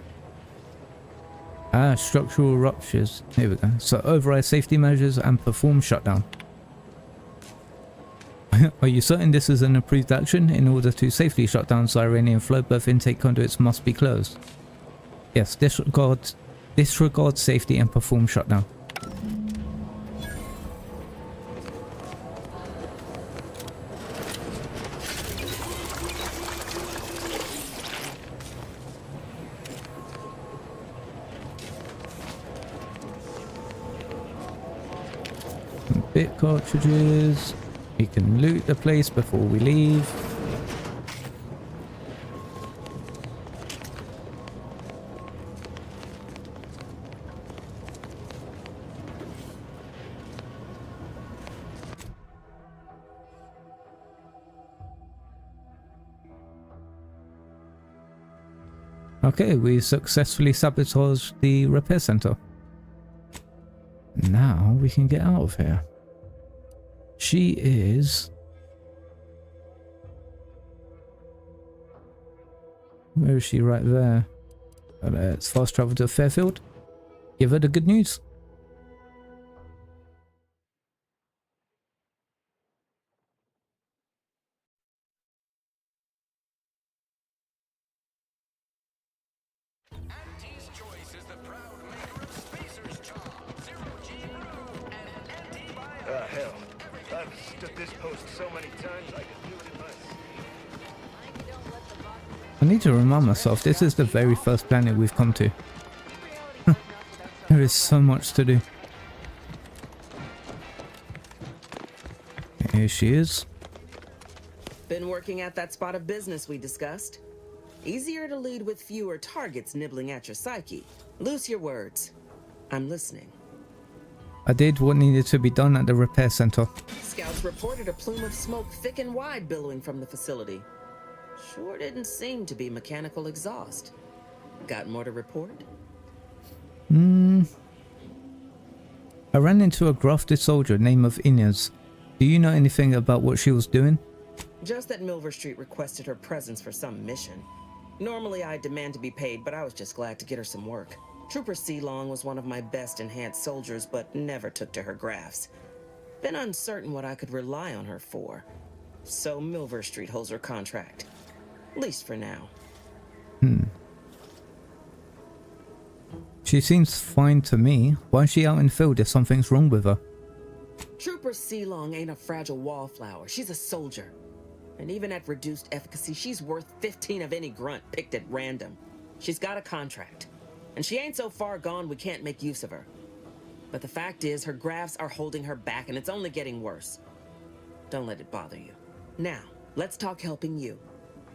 Structural ruptures. Here we go. So override safety measures and perform shutdown. Are you certain this is an approved action? In order to safely shut down Ziranium flow, both intake conduits must be closed. Yes, disregard safety and perform shutdown. Bit cartridges. We can loot the place before we leave. Okay, we successfully sabotaged the repair center. Now we can get out of here. She is... Where is she? Right there. Let's fast travel to Fairfield. Give her the good news. Hell. I've stood this post so many times I could do it in my sleep. I need to remind myself, this is the very first planet we've come to. There is so much to do. Here she is. Been working at that spot of business we discussed. Easier to lead with fewer targets nibbling at your psyche. Loose your words. I'm listening. I did what needed to be done at the repair center. Scouts reported a plume of smoke thick and wide billowing from the facility. Sure didn't seem to be mechanical exhaust. Got more to report? I ran into a grafted soldier named Inez. Do you know anything about what she was doing? Just that Milver Street requested her presence for some mission. Normally I'd demand to be paid, but I was just glad to get her some work. Trooper Sealong was one of my best enhanced soldiers, but never took to her grafts. Been uncertain what I could rely on her for. So Milver Street holds her contract. At least for now. She seems fine to me. Why is she out in the field if something's wrong with her? Trooper Sealong ain't a fragile wallflower. She's a soldier. And even at reduced efficacy, she's worth 15 of any grunt picked at random. She's got a contract. And she ain't so far gone we can't make use of her. But the fact is, her grafts are holding her back, and it's only getting worse. Don't let it bother you. Now, let's talk helping you.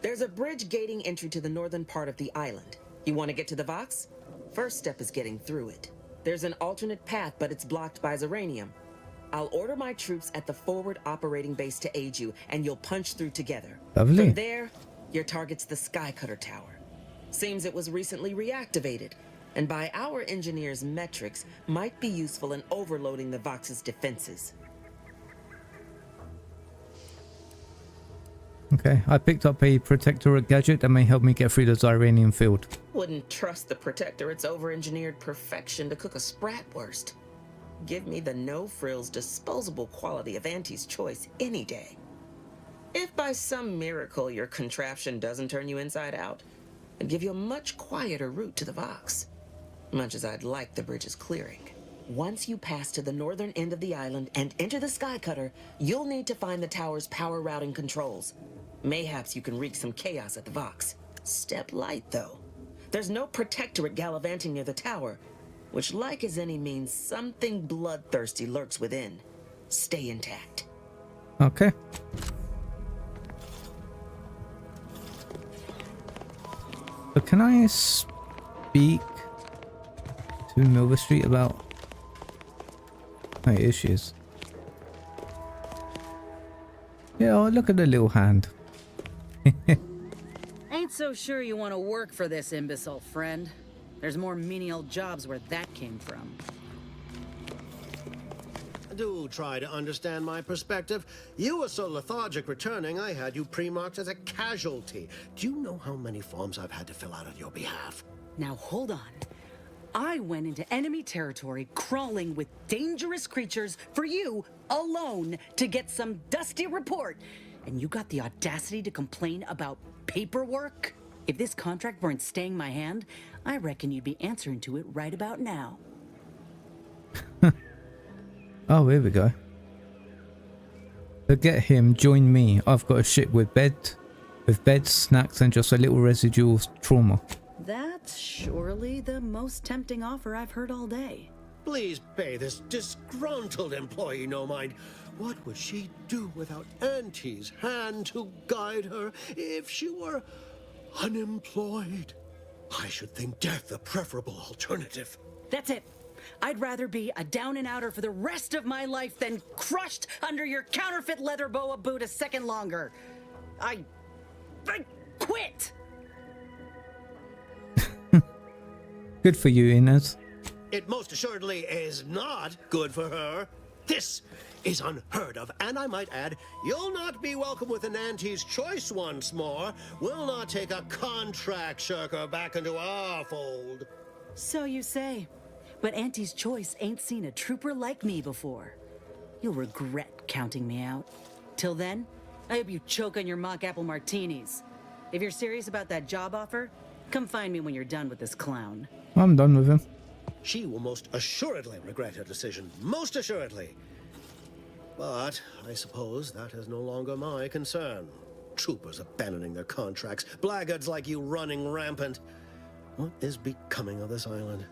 There's a bridge gating entry to the northern part of the island. You want to get to the Vox? First step is getting through it. There's an alternate path, but it's blocked by Zeranium. I'll order my troops at the forward operating base to aid you, and you'll punch through together. Lovely. From there, your target's the Skycutter Tower. Seems it was recently reactivated, and by our engineers' metrics, might be useful in overloading the Vox's defenses. Okay, I picked up a protectorate gadget that may help me get through the Zyranium field. Wouldn't trust the Protectorate's over-engineered perfection to cook a spratwurst. Give me the no-frills, disposable quality of Auntie's choice any day. If by some miracle your contraption doesn't turn you inside out, I'd give you a much quieter route to the Vox. Much as I'd like the bridge's clearing. Once you pass to the northern end of the island and enter the Skycutter, you'll need to find the tower's power routing controls. Mayhaps you can wreak some chaos at the Vox. Step light, though. There's no Protectorate gallivanting near the tower, which, like as any, means something bloodthirsty lurks within. Stay intact. Okay. So can I speak to Milver Street about... Oh, here she is. Yeah, oh, look at the little hand. Ain't so sure you want to work for this imbecile, friend. There's more menial jobs where that came from. Do try to understand my perspective. You were so lethargic returning, I had you pre-marked as a casualty. Do you know how many forms I've had to fill out on your behalf? Now hold on. I went into enemy territory crawling with dangerous creatures for you alone to get some dusty report. And you got the audacity to complain about paperwork? If this contract weren't staying my hand, I reckon you'd be answering to it right about now. Oh, here we go. Forget him, join me. I've got a ship with beds, snacks, and just a little residual trauma. That's surely the most tempting offer I've heard all day. Please pay this disgruntled employee no mind. What would she do without Auntie's hand to guide her if she were unemployed? I should think death a preferable alternative. That's it. I'd rather be a down-and-outer for the rest of my life than crushed under your counterfeit leather boa boot a second longer. I quit! Good for you, Inez. It most assuredly is not good for her. This is unheard of, and I might add, you'll not be welcome with an Auntie's choice once more. We'll not take a contract shirker back into our fold. So you say. But Auntie's choice ain't seen a trooper like me before. You'll regret counting me out. Till then, I hope you choke on your mock apple martinis. If you're serious about that job offer, come find me when you're done with this clown. I'm done with him. She will most assuredly regret her decision. Most assuredly. But I suppose that is no longer my concern. Troopers abandoning their contracts. Blackguards like you running rampant. What is becoming of this island?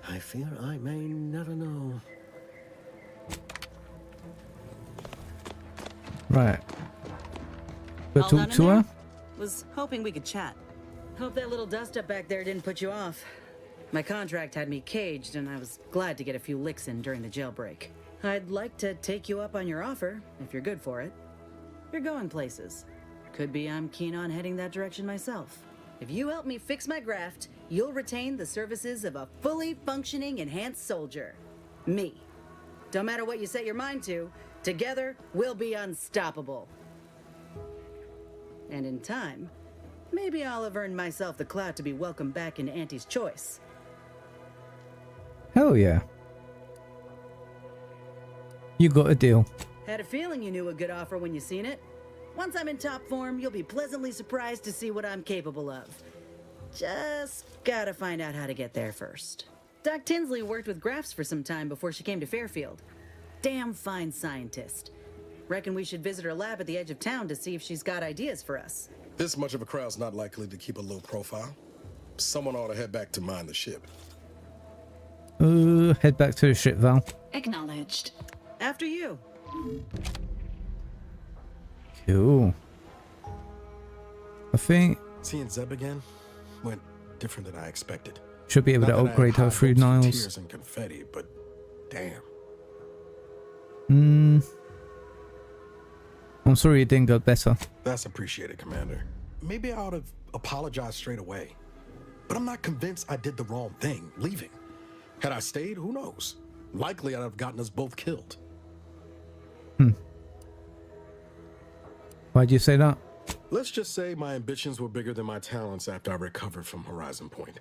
I fear I may never know. Right. Go All talk done in to there? her. Was hoping we could chat. Hope that little dust up back there didn't put you off. My contract had me caged, and I was glad to get a few licks in during the jailbreak. I'd like to take you up on your offer, if you're good for it. You're going places. Could be I'm keen on heading that direction myself. If you help me fix my graft, you'll retain the services of a fully functioning enhanced soldier. Me. Don't matter what you set your mind to, together we'll be unstoppable. And in time, maybe I'll have earned myself the clout to be welcomed back into Auntie's choice. Hell yeah. You got a deal. Had a feeling you knew a good offer when you seen it. Once I'm in top form, you'll be pleasantly surprised to see what I'm capable of. Just gotta find out how to get there first. Doc Tinsley worked with Grafts for some time before she came to Fairfield. Damn fine scientist. Reckon we should visit her lab at the edge of town to see if she's got ideas for us. This much of a crowd's not likely to keep a low profile. Someone ought to head back to mind the ship. Head back to the ship, Val. Acknowledged. After you. Cool. I think Seeing Zeb again went different than I expected. should be able to Not that I upgrade had her high through hopes of Niles. Tears and confetti, but damn. I'm sorry it didn't go better. That's appreciated, Commander. Maybe I ought to apologize straight away. But I'm not convinced I did the wrong thing, leaving. Had I stayed, who knows? Likely I'd have gotten us both killed. Why'd you say that? Let's just say my ambitions were bigger than my talents after I recovered from Horizon Point.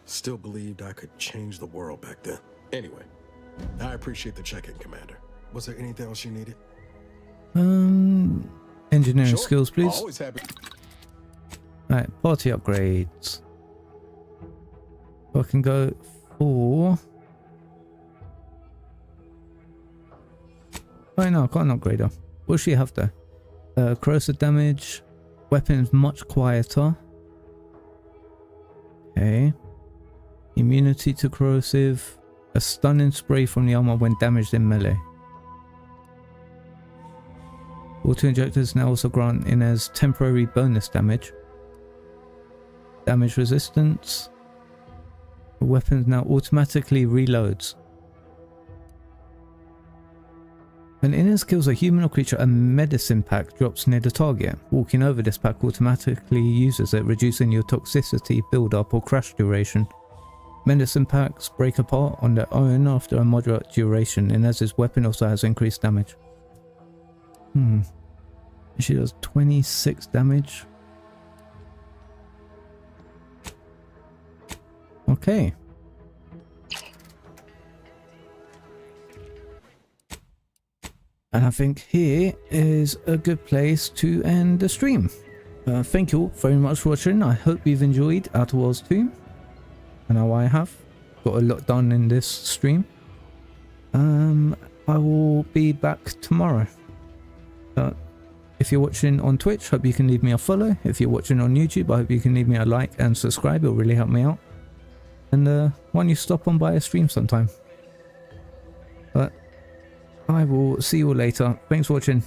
Still believed I could change the world back then. Anyway, I appreciate the check-in, Commander. Was there anything else you needed? Engineering Sure. skills, please. Always happy. Right, party upgrades. So I can go for... Oh no, I can't upgrade her. What does she have there? Corrosive damage. Weapons much quieter. Okay. Immunity to corrosive. A stunning spray from the armor when damaged in melee. Auto injectors now also grant Inez temporary bonus damage. Damage resistance. The weapon now automatically reloads. When Inez kills a human or creature, a medicine pack drops near the target. Walking over this pack automatically uses it, reducing your toxicity, build-up or crash duration. Medicine packs break apart on their own after a moderate duration. Inez's weapon also has increased damage. She does 26 damage. Okay. And I think here is a good place to end the stream. Thank you all very much for watching. I hope you've enjoyed Outer Worlds 2. I know I have. Got a lot done in this stream. I will be back tomorrow. If you're watching on Twitch, hope you can leave me a follow. If you're watching on YouTube, I hope you can leave me a like and subscribe. It'll really help me out. And why don't you stop on by a stream sometime? But I will see you all later. Thanks for watching.